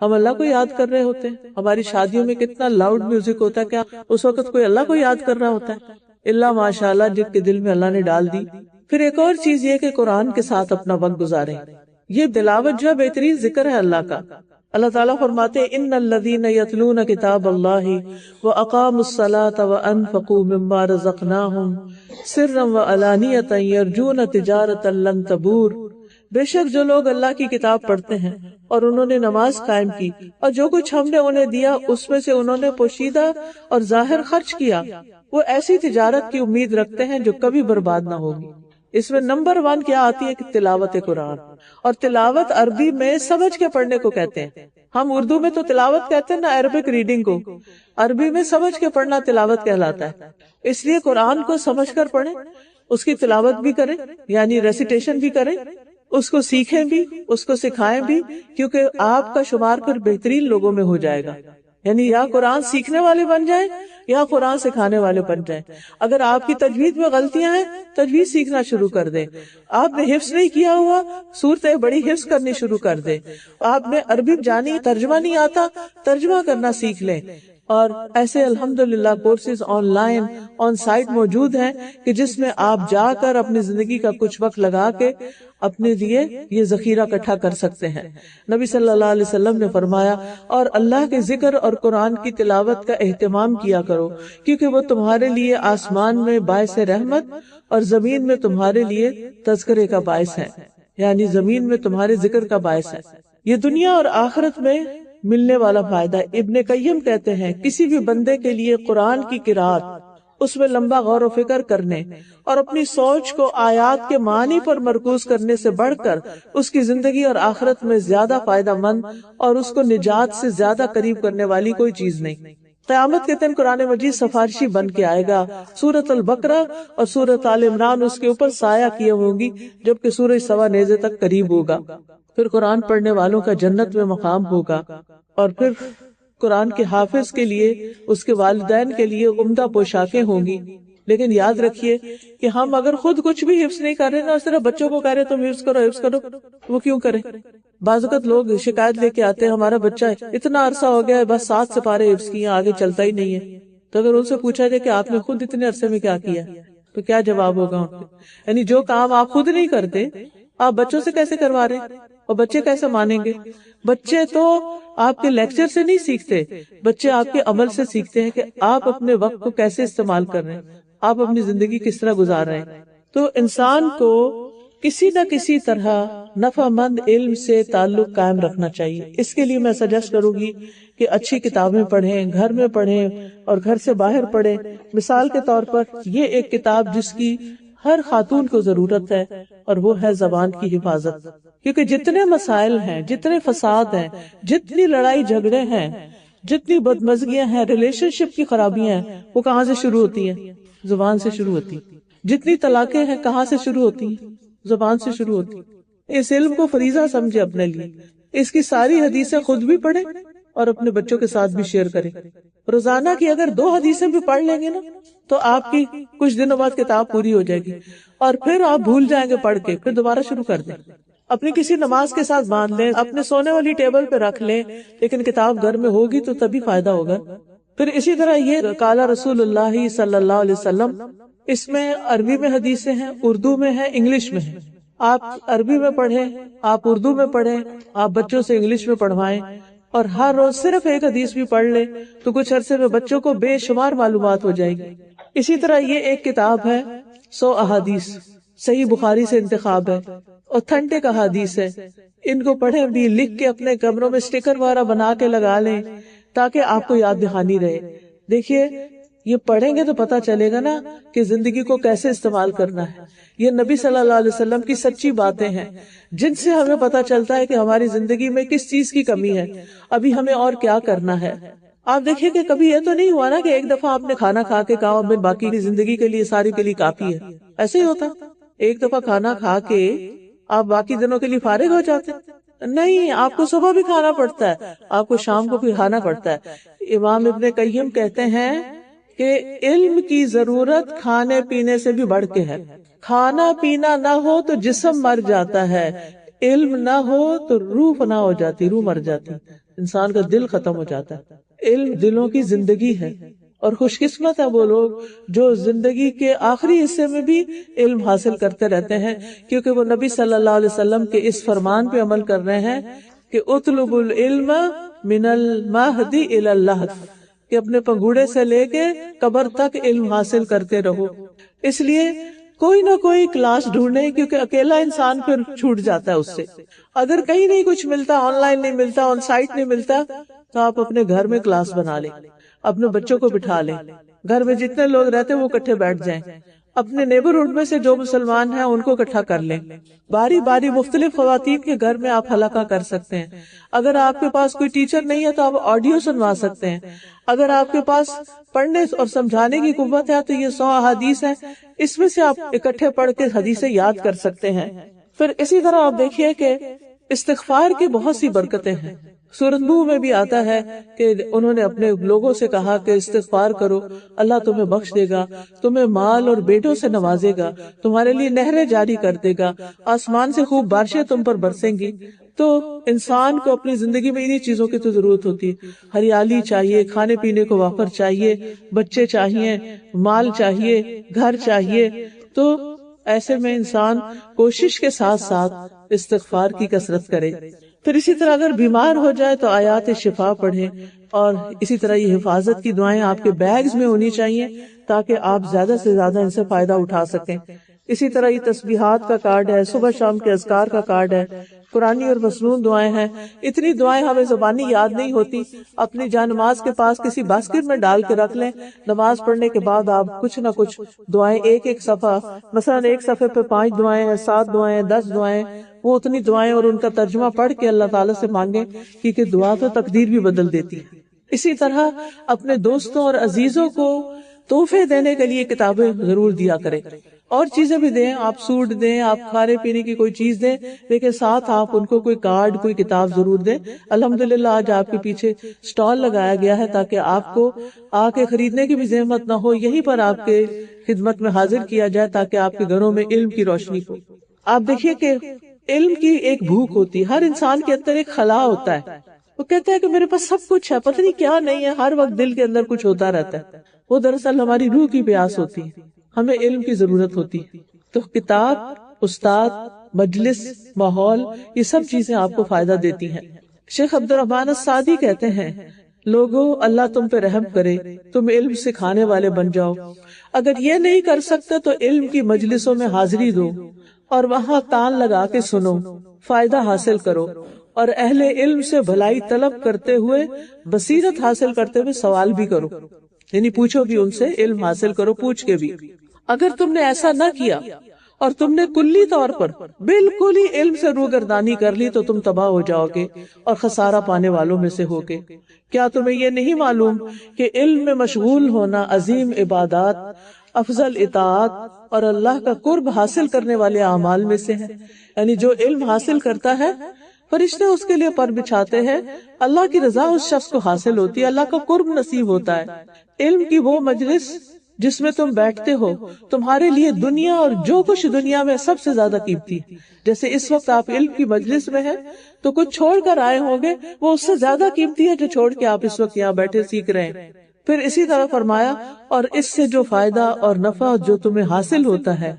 ہم اللہ کو یاد کر رہے ہوتے ہیں. ہماری شادیوں میں کتنا لاؤڈ میوزک ہوتا ہے، کیا اس وقت کوئی اللہ کو یاد کر رہا ہوتا ہے؟ اللہ ماشاء اللہ جن کے دل میں اللہ نے ڈال دی. پھر ایک اور چیز یہ کہ قرآن کے ساتھ اپنا وقت گزاریں. یہ تلاوت جو بہترین ذکر ہے اللہ کا. اللہ تعالیٰ فرماتے ہیں ان الذین یتلون کتاب اللہ واقاموا الصلاۃ وانفقوا مما رزقناہم سرا وعلانیۃ یرجون تجارۃ لن تبور. بے شک جو لوگ اللہ کی کتاب پڑھتے ہیں اور انہوں نے نماز قائم کی اور جو کچھ ہم نے انہیں دیا اس میں سے انہوں نے پوشیدہ اور ظاہر خرچ کیا، وہ ایسی تجارت کی امید رکھتے ہیں جو کبھی برباد نہ ہوگی. اس میں نمبر 1 کیا آتی ہے کہ تلاوت قرآن. اور تلاوت عربی میں سمجھ کے پڑھنے کو کہتے ہیں. ہم اردو میں تو تلاوت کہتے ہیں نا عربک ریڈنگ کو، عربی میں سمجھ کے پڑھنا تلاوت کہلاتا ہے. اس لیے قرآن کو سمجھ کر پڑھیں، اس کی تلاوت بھی کریں یعنی ریسیٹیشن بھی کریں، اس کو سیکھیں بھی، اس کو سکھائیں بھی، کیونکہ آپ کا شمار پھر بہترین لوگوں میں ہو جائے گا. یعنی یا قرآن سیکھنے والے بن جائیں یا قرآن سکھانے والے بن جائیں. اگر آپ کی تجوید میں غلطیاں ہیں، تجوید سیکھنا شروع کر دیں. آپ نے حفظ نہیں کیا ہوا، صورتیں بڑی حفظ کرنی شروع کر دیں. آپ نے عربی جانی، ترجمہ نہیں آتا، ترجمہ کرنا سیکھ لیں. اور ایسے الحمدللہ courses online onsite موجود ہیں کہ جس میں آپ جا کر اپنی زندگی کا کچھ وقت لگا کے اپنے لیے یہ ذخیرہ اکٹھا کر سکتے ہیں. نبی صلی اللہ علیہ وسلم نے فرمایا اور اللہ کے ذکر اور قرآن کی تلاوت کا اہتمام کیا کرو، کیونکہ وہ تمہارے لیے آسمان میں باعث رحمت اور زمین میں تمہارے لیے تذکرے کا باعث ہے، یعنی زمین میں تمہارے ذکر کا باعث ہے. یہ دنیا اور آخرت میں ملنے والا فائدہ. ابن قیم کہتے ہیں کسی بھی بندے کے لیے قرآن کی قرات، اس میں لمبا غور و فکر کرنے اور اپنی سوچ کو آیات کے معنی پر مرکوز کرنے سے بڑھ کر اس کی زندگی اور آخرت میں زیادہ فائدہ مند اور اس کو نجات سے زیادہ قریب کرنے والی کوئی چیز نہیں. قیامت کے دن قرآن مجید سفارشی بن کے آئے گا. سورۃ البقرہ اور سورۃ آل عمران اس کے اوپر سایہ کیے ہوں گی جبکہ سورج سوا نیزے تک قریب ہوگا. پھر قرآن پڑھنے والوں کا جنت میں مقام ہوگا. اور پھر قرآن کے حافظ کے لیے، اس کے والدین کے لیے عمدہ پوشاکیں ہوں گی. لیکن یاد رکھیے کہ ہم اگر خود کچھ بھی حفظ نہیں کر رہے نا، صرف بچوں کو کہہ رہے تم حفظ کرو حفظ کرو، وہ کیوں کریں؟ بعض اوقات لوگ شکایت لے کے آتے ہیں ہمارا بچہ اتنا عرصہ ہو گیا ہے بس 7 سپارے حفظ کیے، آگے چلتا ہی نہیں ہے. تو اگر ان سے پوچھا جائے کہ آپ نے خود اتنے عرصے میں کیا کیا تو کیا جواب ہوگا ان کو؟ یعنی جو کام آپ خود نہیں کرتے آپ بچوں سے کیسے کروا رہے ہیں؟ اور بچے کیسے مانیں گے؟ بچے تو آپ کے لیکچر سے نہیں سیکھتے، بچے آپ کے عمل سے سیکھتے ہیں کہ آپ اپنے وقت کو کیسے استعمال کر رہے ہیں، آپ اپنی زندگی کس طرح گزار رہے ہیں. تو انسان کو کسی نہ کسی طرح نفع مند علم سے تعلق قائم رکھنا چاہیے. اس کے لیے میں سجیسٹ کروں گی کہ اچھی کتابیں پڑھیں، گھر میں پڑھیں اور گھر سے باہر پڑھیں. مثال کے طور پر یہ ایک کتاب جس کی ہر خاتون کو ضرورت ہے اور وہ ہے زبان کی حفاظت. کیونکہ جتنے مسائل ہیں، جتنے فساد ہیں، جتنی لڑائی جھگڑے ہیں، جتنی بدمزگیاں ہیں، ریلیشن شپ کی خرابیاں ہیں، وہ کہاں سے شروع ہوتی ہیں؟ زبان سے شروع ہوتی. جتنی طلاقیں ہیں کہاں سے شروع ہوتی ہیں؟ زبان سے شروع ہوتی. اس علم کو فریضہ سمجھے اپنے لیے. اس کی ساری حدیثیں خود بھی پڑھیں اور اپنے بچوں کے ساتھ بھی شیئر کریں. روزانہ کی اگر 2 حدیثیں بھی پڑھ لیں گے نا تو آپ کی کچھ دنوں بعد کتاب پوری ہو جائے گی اور پھر آپ بھول جائیں گے پڑھ کے، پھر دوبارہ شروع کر دیں. اپنی کسی نماز کے ساتھ باندھ لیں، اپنے سونے والی ٹیبل پہ رکھ لیں، لیکن کتاب گھر میں ہوگی تو تبھی فائدہ ہوگا. پھر اسی طرح یہ قال رسول اللہ صلی اللہ علیہ وسلم، اس میں عربی میں حدیثیں ہیں، اردو میں ہیں، انگلش میں ہیں. آپ عربی میں پڑھیں، آپ اردو میں پڑھیں، آپ بچوں سے انگلش میں پڑھوائیں، اور ہر روز صرف ایک حدیث بھی پڑھ لیں تو کچھ عرصے میں بچوں کو بے شمار معلومات ہو جائے گی۔ اسی طرح یہ ایک کتاب ہے 100 احادیث، صحیح بخاری سے انتخاب ہے، اوتھینٹک احادیث ہے، ان کو پڑھیں بھی، لکھ کے اپنے کمروں میں اسٹیکر وغیرہ بنا کے لگا لیں تاکہ آپ کو یاد دہانی رہے۔ دیکھیے یہ پڑھیں گے تو پتا چلے گا نا کہ زندگی کو کیسے استعمال کرنا ہے۔ یہ نبی صلی اللہ علیہ وسلم کی سچی باتیں ہیں جن سے ہمیں پتا چلتا ہے کہ ہماری زندگی میں کس چیز کی کمی ہے، ابھی ہمیں اور کیا کرنا ہے۔ آپ دیکھیں کہ کبھی یہ تو نہیں ہوا نا کہ ایک دفعہ آپ نے کھانا کھا کے کہا میں باقی کی زندگی کے لیے ساری کے لیے کافی ہے، ایسے ہی ہوتا؟ ایک دفعہ کھانا کھا کے آپ باقی دنوں کے لیے فارغ ہو جاتے؟ نہیں، آپ کو صبح بھی کھانا پڑتا ہے، آپ کو شام کو بھی کھانا پڑتا ہے۔ امام ابن قیم کہتے ہیں کہ علم کی ضرورت کھانے پینے سے بھی بڑھ کے ہے۔ کھانا پینا نہ ہو تو جسم مر جاتا ہے، علم نہ ہو تو روح فنا ہو جاتی، روح مر جاتی، انسان کا دل ختم ہو جاتا ہے۔ علم دلوں کی زندگی ہے، اور خوش قسمت ہے وہ لوگ جو زندگی کے آخری حصے میں بھی علم حاصل کرتے رہتے ہیں، کیونکہ وہ نبی صلی اللہ علیہ وسلم کے اس فرمان پہ عمل کر رہے ہیں کہ اطلب العلم من المہد الی اللحد، کہ اپنے پنگوڑے سے لے کے قبر تک علم حاصل کرتے رہو۔ اس لیے کوئی نہ کوئی کلاس ڈھونڈے، کیونکہ اکیلا انسان پھر چھوٹ جاتا ہے اس سے۔ اگر کہیں نہیں کچھ ملتا، آن لائن نہیں ملتا، آن سائٹ نہیں ملتا، تو آپ اپنے گھر میں کلاس بنا لیں، اپنے بچوں کو بٹھا لیں، گھر میں جتنے لوگ رہتے ہیں وہ اکٹھے بیٹھ جائیں، اپنے نیبرہڈ میں سے جو مسلمان ہیں ان کو اکٹھا کر لیں، باری باری مختلف خواتین کے گھر میں آپ حلقہ کر سکتے ہیں۔ اگر آپ کے پاس کوئی ٹیچر نہیں ہے تو آپ آڈیو سنوا سکتے ہیں۔ اگر آپ کے پاس پڑھنے اور سمجھانے کی قوت ہے تو یہ 100 احادیث ہیں، اس میں سے آپ اکٹھے پڑھ کے حدیثیں یاد کر سکتے ہیں۔ پھر اسی طرح آپ دیکھیے کہ استغفار کی بہت سی برکتیں ہیں۔ سورۃ نوح میں بھی آتا ہے کہ انہوں نے اپنے لوگوں سے کہا کہ استغفار کرو، اللہ تمہیں بخش دے گا، تمہیں مال اور بیٹوں سے نوازے گا، تمہارے لیے نہریں جاری کر دے گا، آسمان سے خوب بارشیں تم پر برسیں گی۔ تو انسان کو اپنی زندگی میں انہی چیزوں کی تو ضرورت ہوتی ہے، ہریالی چاہیے، کھانے پینے کو وافر چاہیے، بچے چاہیے، مال چاہیے، گھر چاہیے۔ تو ایسے میں انسان کوشش کے ساتھ ساتھ استغفار کی کثرت کرے۔ پھر اسی طرح اگر بیمار ہو جائے تو آیات شفا پڑھیں، اور اسی طرح یہ حفاظت کی دعائیں آپ کے بیگز میں ہونی چاہیے تاکہ آپ زیادہ سے زیادہ ان سے فائدہ اٹھا سکیں۔ اسی طرح یہ تسبیحات کا کارڈ ہے، صبح شام کے اذکار کا کارڈ ہے، قرآنی اور مسنون دعائیں ہیں۔ اتنی دعائیں ہمیں زبانی یاد نہیں ہوتی، اپنی جان نماز کے پاس کسی باسکٹ میں ڈال کے رکھ لیں، نماز پڑھنے کے بعد آپ کچھ نہ کچھ دعائیں، ایک صفحہ، مثلا ایک صفحے پہ 5 دعائیں ہیں، 7 دعائیں، 10 دعائیں، وہ اتنی دعائیں اور ان کا ترجمہ پڑھ کے اللہ تعالیٰ سے مانگیں، کیونکہ دعا تو تقدیر بھی بدل دیتی ہے۔ اسی طرح اپنے دوستوں اور عزیزوں کو تحفے دینے کے لیے کتابیں ضرور دیا کریں، اور چیزیں بھی دیں، آپ سوٹ دیں، آپ کھانے پینے کی کوئی چیز دیں، لیکن ساتھ آپ ان کو کوئی کارڈ، کوئی کتاب ضرور دیں۔ الحمدللہ آج آپ کے پیچھے سٹال لگایا گیا ہے تاکہ آپ کو آ کے خریدنے کی بھی زحمت نہ ہو، یہیں پر آپ کے خدمت میں حاضر کیا جائے تاکہ آپ کے گھروں میں علم کی روشنی ہو۔ آپ دیکھیے کہ علم کی ایک بھوک ہوتی ہے، ہر انسان کے اندر ایک خلا ہوتا ہے، وہ کہتا ہے کہ میرے پاس سب کچھ ہے، پتہ نہیں کیا نہیں ہے، ہر وقت دل کے اندر کچھ ہوتا رہتا ہے۔ وہ دراصل ہماری روح کی پیاس ہوتی ہے، ہمیں علم کی ضرورت ہوتی ہے۔ تو کتاب، استاد، مجلس، ماحول، یہ سب چیزیں آپ کو فائدہ دیتی ہیں۔ شیخ عبد الرحمن السعدی کہتے ہیں، لوگو اللہ تم پہ رحم کرے، تم علم سکھانے والے بن جاؤ۔ اگر یہ نہیں کر سکتے تو علم کی مجلسوں میں حاضری دو اور وہاں تان لگا کے سنو، فائدہ حاصل کرو، اور اہل علم سے بھلائی طلب کرتے ہوئے، بصیرت حاصل کرتے ہوئے سوال بھی کرو، یعنی پوچھو بھی ان سے، علم حاصل کرو پوچھ کے بھی۔ اگر تم نے ایسا نہ کیا اور تم نے کلی طور پر بالکل ہی علم سے روگردانی کر لی تو تم تباہ ہو جاؤ گے اور خسارہ پانے والوں میں سے ہوگے۔ کیا تمہیں یہ نہیں معلوم کہ علم میں مشغول ہونا عظیم عبادات، افضل اطاعت اور اللہ کا قرب حاصل کرنے والے اعمال میں سے ہے؟ یعنی جو علم حاصل کرتا ہے فرشتے اس کے لیے پر بچھاتے ہیں، اللہ کی رضا اس شخص کو حاصل ہوتی ہے، اللہ کا قرب نصیب ہوتا ہے۔ علم کی وہ مجلس جس میں تم بیٹھتے ہو تمہارے لیے دنیا اور جو کچھ دنیا میں سب سے زیادہ قیمتی ہے۔ جیسے اس وقت آپ علم کی مجلس میں ہیں تو کچھ چھوڑ کر آئے ہوں گے، وہ اس سے زیادہ قیمتی ہے جو چھوڑ کے آپ اس وقت یہاں بیٹھے سیکھ رہے ہیں۔ پھر اسی طرح فرمایا، اور اس سے جو فائدہ اور نفع جو تمہیں حاصل ہوتا ہے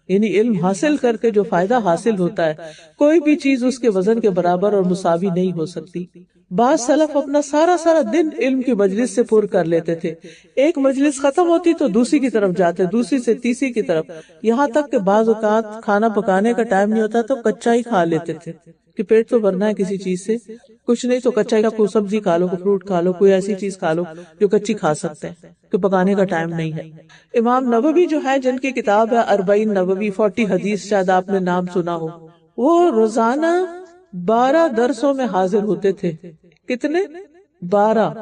یعنی علم حاصل کر کے جو فائدہ حاصل ہوتا ہے کوئی بھی چیز اس کے وزن کے برابر اور مساوی نہیں ہو سکتی. بعض سلف اپنا سارا دن علم کی مجلس سے پر کر لیتے تھے. ایک مجلس ختم ہوتی تو دوسری کی طرف جاتے, دوسری سے تیسری کی طرف, یہاں تک کہ بعض اوقات کھانا پکانے کا ٹائم نہیں ہوتا تو کچا ہی کھا لیتے تھے کہ پیٹ تو بھرنا ہے کسی چیز سے, کچھ نہیں تو کچا ہی, کوئی سبزی کھا لو, کوئی فروٹ کھا لو, کوئی ایسی چیز کھا لو جو کچی کھا سکتے ہیں کہ پکانے کا ٹائم نہیں ہے. امام نووی جو ہے, جن کی کتاب ہے 40 نووی 40 حدیث, شاید آپ نے نام سنا ہو, وہ روزانہ 12 درسوں میں حاضر ہوتے تھے. کتنے؟ 12.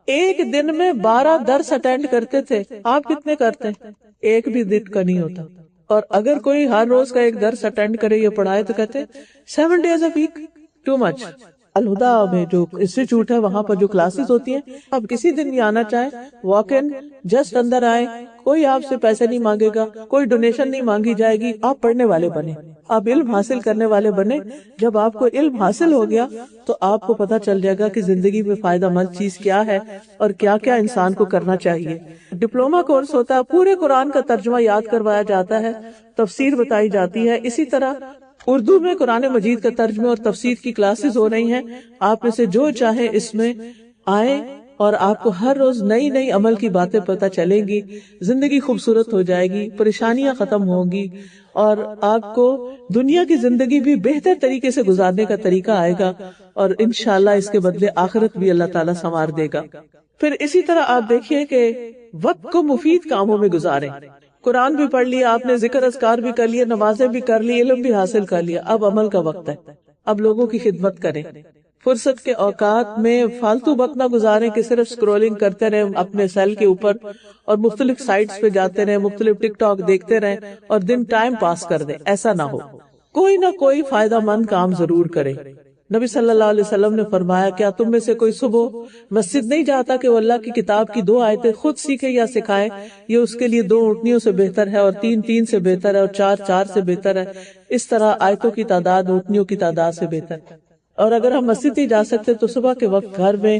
ایک دن میں 12 درس اٹینڈ کرتے تھے. آپ کتنے کرتے ہیں؟ ایک بھی دن کا نہیں ہوتا. اور اگر کوئی ہر روز کا ایک درس اٹینڈ کرے یا پڑھائے تو کہتے 7 days a week, too much. Alhuda میں جو انسٹیٹیوٹ ہے وہاں پر جو کلاسز ہوتی ہیں, آپ کسی دن بھی آنا چاہیں, واک ان, جسٹ اندر آئے, کوئی آپ سے پیسے نہیں مانگے گا, کوئی ڈونیشن نہیں مانگی جائے گی. آپ پڑھنے والے بنے, آپ علم حاصل کرنے والے بنے. جب آپ کو علم حاصل ہو گیا تو آپ کو پتا چل جائے گا کہ زندگی میں فائدہ مند چیز کیا ہے اور کیا کیا انسان کو کرنا چاہیے. ڈپلوما کورس ہوتا ہے, پورے قرآن کا ترجمہ یاد کروایا جاتا ہے, تفسیر بتائی جاتی ہے. اسی طرح اردو میں قرآن مجید کا ترجمے اور تفسیر کی کلاسز ہو رہی ہیں. آپ میں سے جو چاہے اس میں آئیں اور آپ کو ہر روز نئی نئی عمل کی باتیں پتہ چلیں گی. زندگی خوبصورت ہو جائے گی, پریشانیاں ختم ہوں گی, اور آپ کو دنیا کی زندگی بھی بہتر طریقے سے گزارنے کا طریقہ آئے گا, اور انشاءاللہ اس کے بدلے آخرت بھی اللہ تعالیٰ سنوار دے گا. پھر اسی طرح آپ دیکھیے کہ وقت کو مفید کاموں میں گزاریں. قرآن بھی پڑھ لیا آپ نے, ذکر اذکار بھی کر لیے, نمازیں بھی کر لی, علم بھی حاصل کر لیا. اب عمل کا وقت ہے, اب لوگوں کی خدمت کریں. فرصت کے اوقات میں فالتو وقت نہ گزاریں کہ صرف سکرولنگ کرتے رہیں اپنے سیل کے اوپر اور مختلف سائٹس پہ جاتے رہیں, مختلف ٹک ٹاک دیکھتے رہیں اور دن ٹائم پاس کر دیں. ایسا نہ ہو, کوئی نہ کوئی فائدہ مند کام ضرور کرے. نبی صلی اللہ علیہ وسلم نے فرمایا, کیا تم میں سے کوئی صبح مسجد نہیں جاتا کہ وہ اللہ کی کتاب کی 2 آیتیں خود سیکھے یا سکھائے؟ یہ اس کے لیے 2 اونٹنیوں سے بہتر ہے, اور 3 سے بہتر ہے, اور 4 سے بہتر ہے. اس طرح آیتوں کی تعداد اونٹنیوں کی تعداد سے بہتر ہے. اور اگر ہم مسجد نہیں جا سکتے تو صبح کے وقت گھر میں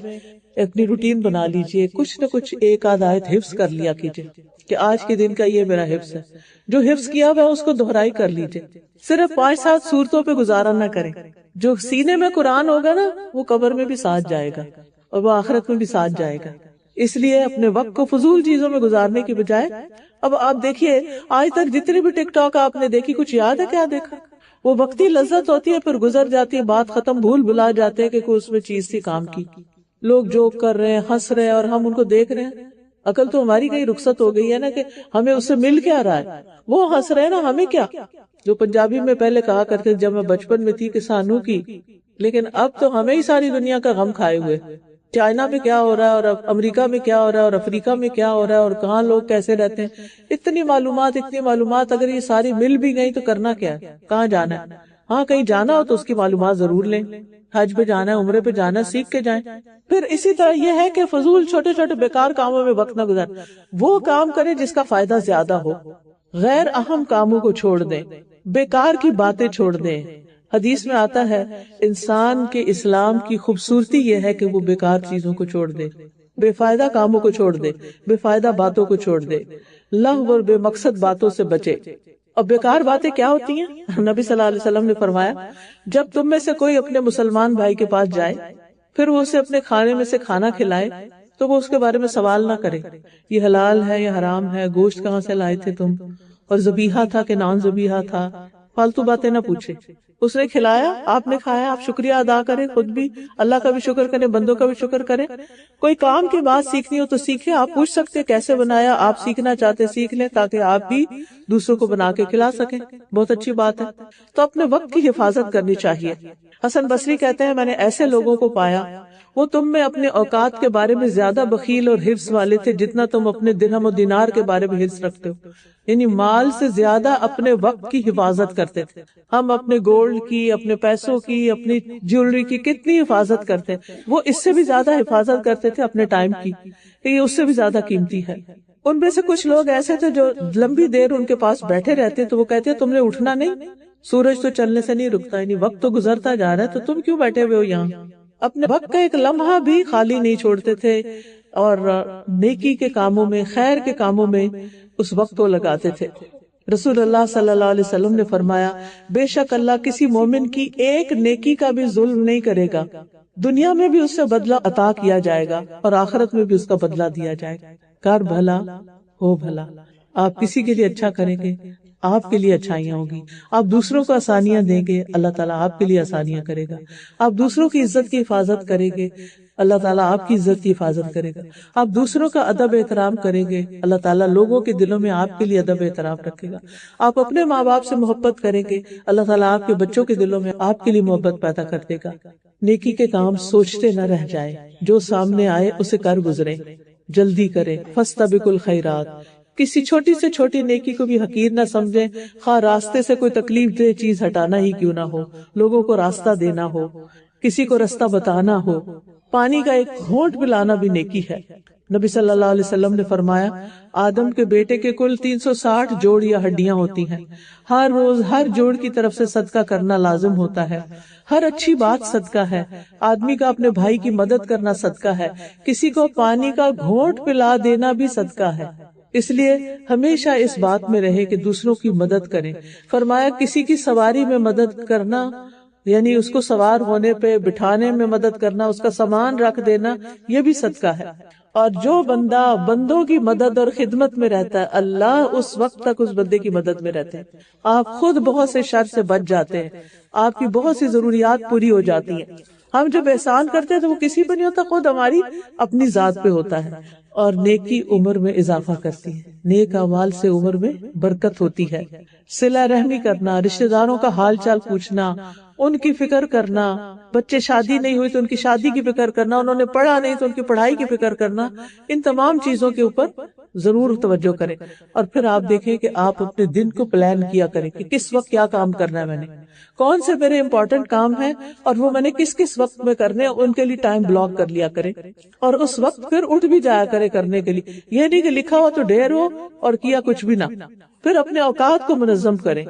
اپنی روٹین بنا لیجئے, کچھ نہ کچھ ایک آدھ آیت حفظ کر لیا کیجئے کہ آج کے دن کا یہ میرا حفظ ہے. جو حفظ کیا ہوا اس کو دہرائی کر لیجئے. صرف 5-7 سورتوں پہ گزارا نہ کریں. جو سینے میں قرآن ہوگا نا, وہ قبر میں بھی ساتھ جائے گا اور وہ آخرت میں بھی ساتھ جائے گا. اس لیے اپنے وقت کو فضول چیزوں میں گزارنے کی بجائے, اب آپ دیکھیے آج تک جتنی بھی ٹک ٹاک آپ نے دیکھی, کچھ یاد ہے کیا دیکھا؟ وہ وقتی لذت ہوتی ہے, پھر گزر جاتی ہے, بات ختم, بھلا جاتے ہیں کہ کوئی اس میں چیز تھی کام کی. لوگ جوک کر رہے ہیں, ہنس رہے ہیں, اور ہم ان کو دیکھ رہے ہیں. عقل تو ہماری کہیں رخصت ہو گئی ہے نا کہ ہمیں اس سے مل کیا رہا ہے. وہ ہنس رہے ہیں نا, ہمیں کیا. جو پنجابی میں پہلے کہا کرتے جب میں بچپن میں تھی کہ سانو کی, لیکن اب تو ہمیں ہی ساری دنیا کا غم کھائے ہوئے. چائنا میں کیا ہو رہا ہے, اور امریکہ میں کیا ہو رہا ہے, اور افریقہ میں کیا ہو رہا ہے, اور کہاں لوگ کیسے رہتے ہیں. اتنی معلومات, اگر یہ ساری مل بھی گئی تو کرنا کیا ہے, کہاں جانا ہے. ہاں کہیں جانا ہو تو اس کی معلومات ضرور لیں, حج پہ جانا ہے, عمرے پہ جانا ہے, سیکھ کے جائیں. پھر اسی طرح یہ ہے کہ فضول چھوٹے چھوٹے بیکار کاموں میں وقت نہ گزاریں. وہ کام کریں جس کا فائدہ زیادہ ہو. غیر اہم کاموں کو چھوڑ دیں, بیکار کی باتیں چھوڑ دیں. حدیث میں آتا ہے انسان کے اسلام کی خوبصورتی یہ ہے کہ وہ بیکار چیزوں کو چھوڑ دے, بے فائدہ کاموں کو چھوڑ دے, بے فائدہ باتوں کو چھوڑ دے, لغو اور بے مقصد باتوں سے بچے. اور بیکار باتیں کیا ہوتی ہیں؟ نبی صلی اللہ علیہ وسلم نے فرمایا, جب تم میں سے کوئی اپنے مسلمان بھائی کے پاس جائے, پھر وہ اسے اپنے کھانے میں سے کھانا کھلائے, تو وہ اس کے بارے میں سوال نہ کرے, یہ حلال ہے یا حرام ہے, گوشت کہاں سے لائے تھے تم, اور ذبیحہ تھا کہ نان ذبیحہ تھا. فالتو باتیں نہ پوچھے. اس نے کھلایا, آپ نے کھایا, آپ شکریہ ادا کریں, خود بھی اللہ کا بھی شکر کریں, بندوں کا بھی شکر کریں. کوئی کام کی بات سیکھنی ہو تو سیکھیں, آپ پوچھ سکتے کیسے بنایا, آپ سیکھنا چاہتے سیکھ لیں تاکہ آپ بھی دوسروں کو بنا کے کھلا سکیں. بہت اچھی بات ہے. تو اپنے وقت کی حفاظت کرنی چاہیے. حسن بصری کہتے ہیں, میں نے ایسے لوگوں کو پایا وہ تم میں اپنے اوقات کے بارے میں زیادہ بخیل اور حرص والے تھے جتنا تم اپنے درہم و دینار کے بارے میں حرص رکھتے ہو. یعنی مال سے زیادہ اپنے وقت کی حفاظت کرتے تھے. ہم اپنے گولڈ کی, اپنے پیسوں کی, اپنی جیولری کی کتنی حفاظت کرتے ہیں, وہ اس سے بھی زیادہ حفاظت کرتے تھے اپنے ٹائم کی, یہ اس سے بھی زیادہ قیمتی ہے. ان میں سے کچھ لوگ ایسے تھے جو لمبی دیر ان کے پاس بیٹھے رہتے تو وہ کہتے تم نے اٹھنا نہیں, سورج تو چلنے سے نہیں رکتا, یعنی وقت تو گزرتا جا رہا ہے تو تم کیوں بیٹھے ہوئے ہو یہاں. اپنے وقت کا ایک لمحہ بھی خالی نہیں چھوڑتے تھے, اور نیکی کے کاموں میں, خیر کے کاموں میں اس وقت کو لگاتے تھے. رسول اللہ صلی اللہ علیہ وسلم نے فرمایا بے شک اللہ کسی مومن کی ایک نیکی کا بھی ظلم نہیں کرے گا، دنیا میں بھی اس سے بدلہ عطا کیا جائے گا اور آخرت میں بھی اس کا بدلہ دیا جائے گا۔ کر بھلا ہو بھلا، آپ کسی کے لیے اچھا کریں گے آپ کے لیے اچھائیاں ہوگی، آپ دوسروں کو آسانیاں دیں گے اللہ تعالیٰ آپ کے لیے آسانیاں کرے گا، آپ دوسروں کی عزت کی حفاظت کریں گے اللہ تعالیٰ آپ کی عزت کی حفاظت کرے گا، آپ دوسروں کا ادب احترام کریں گے اللہ تعالیٰ لوگوں کے دلوں میں آپ کے لیے ادب احترام رکھے گا، آپ اپنے ماں باپ سے محبت کریں گے اللہ تعالیٰ آپ کے بچوں کے دلوں میں آپ کے لیے محبت پیدا کر دے گا۔ نیکی کے کام سوچتے نہ رہ جائیں، جو سامنے آئے اسے کر گزرے، جلدی کریں، فاستبقوا الخیرات، کسی چھوٹی سے چھوٹی نیکی کو بھی حقیر نہ سمجھیں، خواہ راستے سے کوئی تکلیف دہ چیز ہٹانا ہی کیوں نہ ہو، لوگوں کو راستہ دینا ہو، کسی کو راستہ بتانا ہو، پانی کا ایک گھونٹ پلانا بھی نیکی ہے۔ نبی صلی اللہ علیہ وسلم نے فرمایا آدم کے بیٹے کے کل 360 جوڑ یا ہڈیاں ہوتی ہیں، ہر روز ہر جوڑ کی طرف سے صدقہ کرنا لازم ہوتا ہے، ہر اچھی بات صدقہ ہے، آدمی کا اپنے بھائی کی مدد کرنا صدقہ ہے، کسی کو پانی کا گھونٹ پلا دینا بھی صدقہ ہے، اس لیے ہمیشہ اس بات میں رہے کہ دوسروں کی مدد کریں۔ فرمایا کسی کی سواری میں مدد کرنا یعنی اس کو سوار ہونے پہ بٹھانے میں مدد کرنا، اس کا سامان رکھ دینا، یہ بھی صدقہ ہے۔ اور جو بندہ بندوں کی مدد اور خدمت میں رہتا ہے اللہ اس وقت تک اس بندے کی مدد میں رہتے ہیں، آپ خود بہت سے شر سے بچ جاتے ہیں، آپ کی بہت سی ضروریات پوری ہو جاتی ہیں۔ ہم جب احسان کرتے ہیں تو وہ کسی پہ نہیں ہوتا، خود ہماری اپنی ذات پہ ہوتا ہے۔ اور نیکی عمر میں اضافہ کرتی ہے، نیک اعمال سے عمر میں برکت ہوتی ہے۔ صلہ رحمی کرنا، رشتہ داروں کا حال چال پوچھنا، ان کی فکر کرنا، بچے شادی نہیں ہوئی تو ان کی شادی کی فکر کرنا، انہوں نے پڑھا نہیں تو ان کی پڑھائی کی فکر کرنا، ان تمام چیزوں کے اوپر ضرور توجہ کریں۔ اور پھر آپ دیکھیں کہ آپ اپنے دن کو پلان کیا کریں کہ کس وقت کیا کام کرنا ہے، میں نے کون سے میرے امپورٹنٹ کام ہیں اور وہ میں نے کس کس وقت میں کرنے، ان کے لیے ٹائم بلاک کر لیا کریں، اور اس وقت پھر اٹھ بھی جایا کرے کرنے کے لیے، یہ نہیں کہ لکھا ہوا تو ڈھیر ہو اور کیا کچھ بھی نہ۔ پھر اپنے اوقات کو منظم کریں،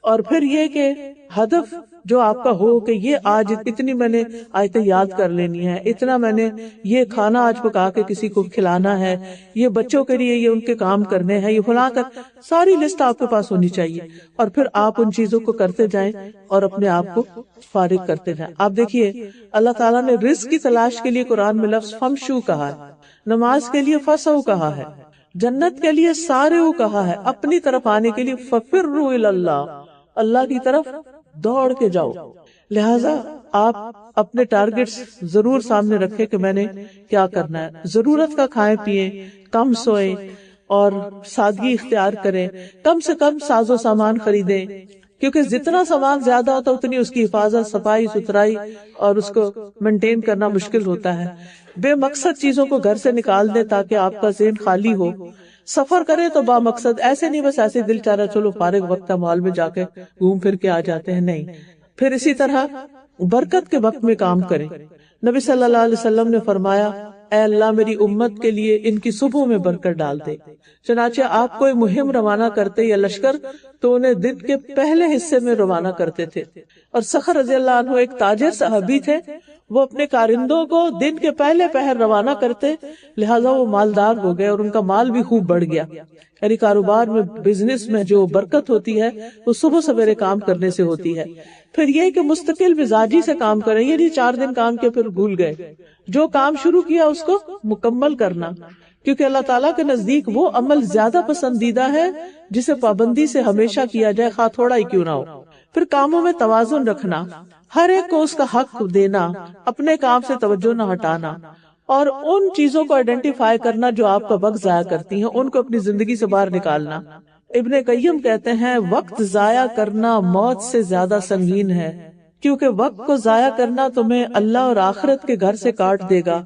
اور پھر یہ کہ ہدف جو آپ کا ہو کہ یہ آج اتنی میں نے آیتیں یاد کر لینی ہے، اتنا میں نے یہ کھانا آج پکا کے کسی کو کھلانا ہے، یہ بچوں کے لیے یہ ان کے کام کرنے ہیں، یہ فلاں کر، ساری لسٹ آپ کے پاس ہونی چاہیے، اور پھر آپ ان چیزوں کو کرتے جائیں اور اپنے آپ کو فارغ کرتے جائیں۔ آپ دیکھیے اللہ تعالیٰ نے رزق کی تلاش کے لیے قرآن میں لفظ فمشو کہا ہے، نماز کے لیے فسعوا کہا ہے، جنت کے لیے سارعوا کہا ہے، اپنی طرف آنے کے لیے ففروا الی اللہ، اللہ کی طرف دوڑ کے جاؤ۔ لہٰذا آپ اپنے ٹارگٹس ضرور سامنے رکھیں کہ میں نے کیا کرنا ہے، ضرورت کا کھائیں پیئیں، کم سوئیں اور سادگی اختیار کریں، کم سے کم ساز و سامان خریدیں، کیونکہ جتنا سامان زیادہ ہوتا اتنی اس کی حفاظت، صفائی ستھرائی اور اس کو مینٹین کرنا مشکل ہوتا ہے۔ بے مقصد چیزوں کو گھر سے نکال دیں تاکہ آپ کا ذہن خالی ہو۔ سفر کرے تو با مقصد، ایسے نہیں بس ایسے دل چاہ رہا چلو فارغ وقت مال میں جا کے گھوم پھر کے آ جاتے ہیں، نہیں۔ پھر اسی طرح برکت کے وقت میں کام کریں۔ نبی صلی اللہ علیہ وسلم نے فرمایا اے اللہ میری امت کے لیے ان کی صبح میں برکت ڈال دے۔ چنانچہ آپ کوئی مہم روانہ کرتے یا لشکر تو انہیں دن کے پہلے حصے میں روانہ کرتے تھے۔ اور سخر رضی اللہ عنہ ایک تاجر صحابی تھے، وہ اپنے کارندوں کو دن کے پہلے پہر روانہ کرتے، لہٰذا وہ مالدار ہو گئے اور ان کا مال بھی خوب بڑھ گیا۔ یعنی کاروبار میں، بزنس میں جو برکت ہوتی ہے وہ صبح سویرے کام کرنے سے ہوتی ہے۔ پھر یہ کہ مستقل مزاجی سے کام کریں، یہ نہیں 4 دن کام کیا پھر بھول گئے، جو کام شروع کیا اس کو مکمل کرنا، کیونکہ اللہ تعالیٰ کے نزدیک وہ عمل زیادہ پسندیدہ ہے جسے پابندی سے ہمیشہ کیا جائے، خواہ تھوڑا ہی کیوں نہ ہو۔ پھر کاموں میں توازن رکھنا، ہر ایک کو اس کا حق دینا، اپنے کام سے توجہ نہ ہٹانا، اور ان چیزوں کو آئیڈینٹیفائی کرنا جو آپ کا وقت ضائع کرتی ہیں، ان کو اپنی زندگی سے باہر نکالنا۔ ابن قیم کہتے ہیں وقت ضائع کرنا موت سے زیادہ سنگین ہے، کیونکہ وقت کو ضائع کرنا تمہیں اللہ اور آخرت کے گھر سے کاٹ دے گا،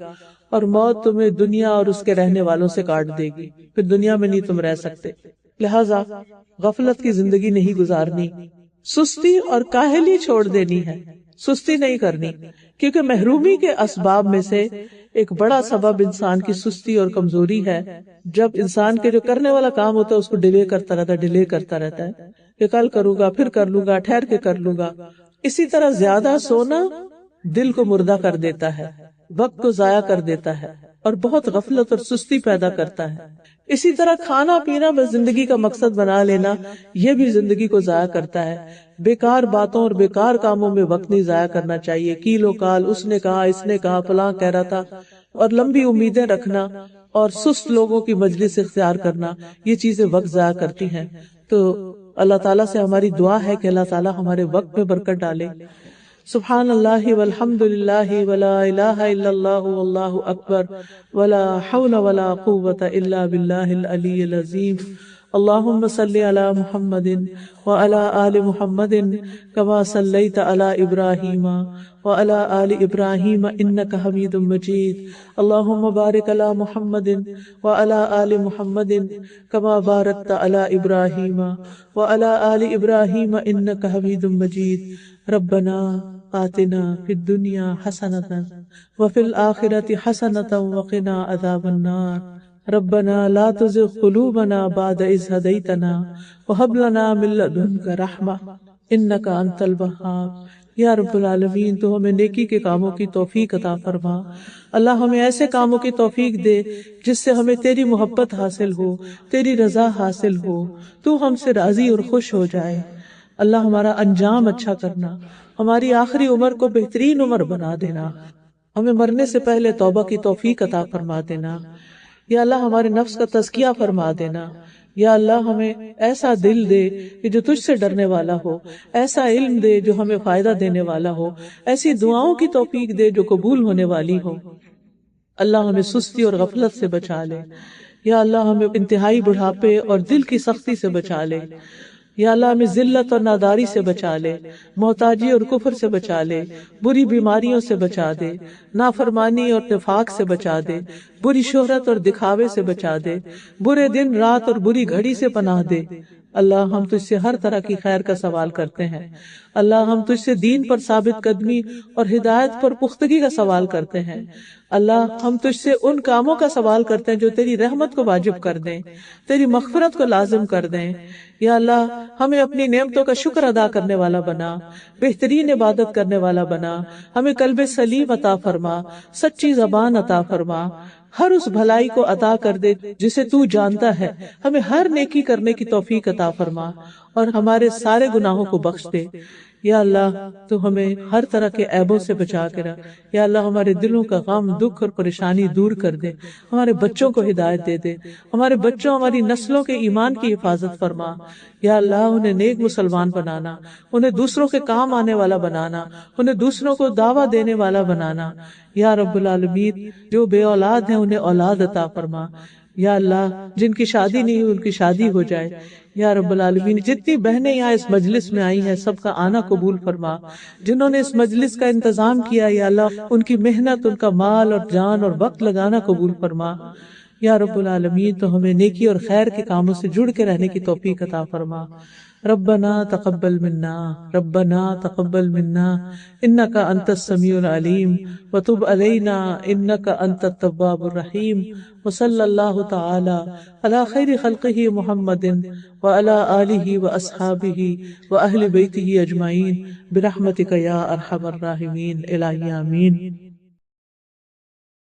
اور موت تمہیں دنیا اور اس کے رہنے والوں سے کاٹ دے گی، پھر دنیا میں نہیں تم رہ سکتے۔ لہٰذا غفلت کی زندگی نہیں گزارنی، سستی اور کاہلی چھوڑ دینی ہے، سستی نہیں کرنی، کیونکہ محرومی کے اسباب میں سے ایک بڑا سبب انسان کی سستی اور کمزوری ہے۔ جب انسان کے جو کرنے والا کام ہوتا ہے اس کو ڈیلے کرتا رہتا ہے کہ کل کروں گا، پھر کر لوں گا، ٹھہر کے کر لوں گا۔ اسی طرح زیادہ سونا دل کو مردہ کر دیتا ہے، وقت کو ضائع کر دیتا ہے اور بہت غفلت اور سستی پیدا کرتا ہے۔ اسی طرح کھانا پینا بس زندگی کا مقصد بنا لینا یہ بھی زندگی کو ضائع کرتا ہے۔ بیکار باتوں اور بیکار کاموں میں وقت نہیں ضائع کرنا چاہیے، کیل و کال، اس نے کہا، اس نے کہا، فلاں کہہ رہا تھا، اور لمبی امیدیں رکھنا اور سست لوگوں کی مجلس اختیار کرنا، یہ چیزیں وقت ضائع کرتی ہیں۔ تو اللہ تعالیٰ سے ہماری دعا ہے کہ اللہ تعالیٰ ہمارے وقت میں برکت ڈالے۔ سبحان اللہ والحمد للہ ولا الہ الا اللہ واللہ اکبر ولا حول ولا قوة الا باللہ العلی العظیم۔ اللہم صلی علی محمد وعلی آل محمد کما صلیت علی ابراہیم وعلی آل ابراہیم انک حمید مجید۔ اللہم بارک علی محمد وعلی آل محمد کما بارکت علی ابراہیم وعلی آل ابراہیم انک حمید مجید۔ ربنا آتنا فی الدنیا حسنۃ وفی الآخرۃ حسنۃ وقنا عذاب النار۔ ربنا لا تزغ قلوبنا بعد إذ هديتنا وهب لنا من لدنك رحمة إنك أنت الوهاب۔ یا رب العالمین تو ہمیں نیکی کے کاموں کی توفیق عطا فرما۔ اللہ ہمیں ایسے کاموں کی توفیق دے جس سے ہمیں تیری محبت حاصل ہو، تیری رضا حاصل ہو، تو ہم سے راضی اور خوش ہو جائے۔ اللہ ہمارا انجام اچھا کرنا، ہماری آخری عمر کو بہترین عمر بنا دینا، ہمیں مرنے سے پہلے توبہ کی توفیق عطا فرما دینا۔ یا اللہ ہمارے نفس کا تزکیہ فرما دینا۔ یا اللہ ہمیں ایسا دل دے کہ جو تجھ سے ڈرنے والا ہو، ایسا علم دے جو ہمیں فائدہ دینے والا ہو، ایسی دعاؤں کی توفیق دے جو قبول ہونے والی ہو۔ اللہ ہمیں سستی اور غفلت سے بچا لے۔ یا اللہ ہمیں انتہائی بڑھاپے اور دل کی سختی سے بچا لے۔ یا اللہ ہمیں ذلت اور ناداری سے بچا لے، محتاجی اور کفر سے بچا لے، بری بیماریوں سے بچا دے، نافرمانی اور نفاق سے بچا دے، بری شہرت اور دکھاوے سے بچا دے، برے دن رات اور بری گھڑی سے پناہ دے۔ اللہ ہم تجھ سے ہر طرح کی خیر کا سوال کرتے ہیں۔ اللہ ہم تجھ سے دین پر ثابت قدمی اور ہدایت پر پختگی کا سوال کرتے ہیں۔ اللہ ہم تجھ سے ان کاموں کا سوال کرتے ہیں جو تیری رحمت کو واجب کر دیں، تیری مغفرت کو لازم کر دیں۔ یا اللہ ہمیں اپنی نعمتوں کا شکر ادا کرنے والا بنا، بہترین عبادت کرنے والا بنا، ہمیں قلب سلیم عطا فرما، سچی زبان عطا فرما، ہر اس بھلائی کو عطا کر دے جسے تو جانتا ہے، ہمیں ہر نیکی کرنے کی توفیق عطا فرما اور ہمارے سارے گناہوں کو بخش دے۔ یا اللہ تو ہمیں ہر طرح کے عیبوں سے بچا کے رکھ۔ یا اللہ ہمارے دلوں کا غم، دکھ اور پریشانی دور کر دے، ہمارے بچوں کو ہدایت دے دے، ہمارے بچوں، ہماری نسلوں کے ایمان کی حفاظت فرما۔ یا اللہ انہیں نیک مسلمان بنانا، انہیں دوسروں کے کام آنے والا بنانا، انہیں دوسروں کو دعویٰ دینے والا بنانا۔ یا رب العالمین جو بے اولاد ہیں انہیں اولاد عطا فرما۔ یا اللہ جن کی شادی نہیں ہوئی ان کی شادی ہو جائے۔ یا رب العالمین جتنی بہنیں یہاں اس مجلس میں آئی ہیں سب کا آنا قبول فرما۔ جنہوں نے اس مجلس کا انتظام کیا یا اللہ ان کی محنت، ان کا مال اور جان اور وقت لگانا قبول فرما۔ یا رب العالمین تو ہمیں نیکی اور خیر کے کاموں سے جڑ کے رہنے کی توفیق عطا فرما۔ ربنا تقبل منا، ربنا تقبل منا انك انت السميع العليم وتب علينا انك انت التواب الرحيم وصلى الله تعالى على خير خلقه محمد وعلى آله واصحابه واهل بيته اجمعين برحمتك يا ارحم الراحمين الہی آمین۔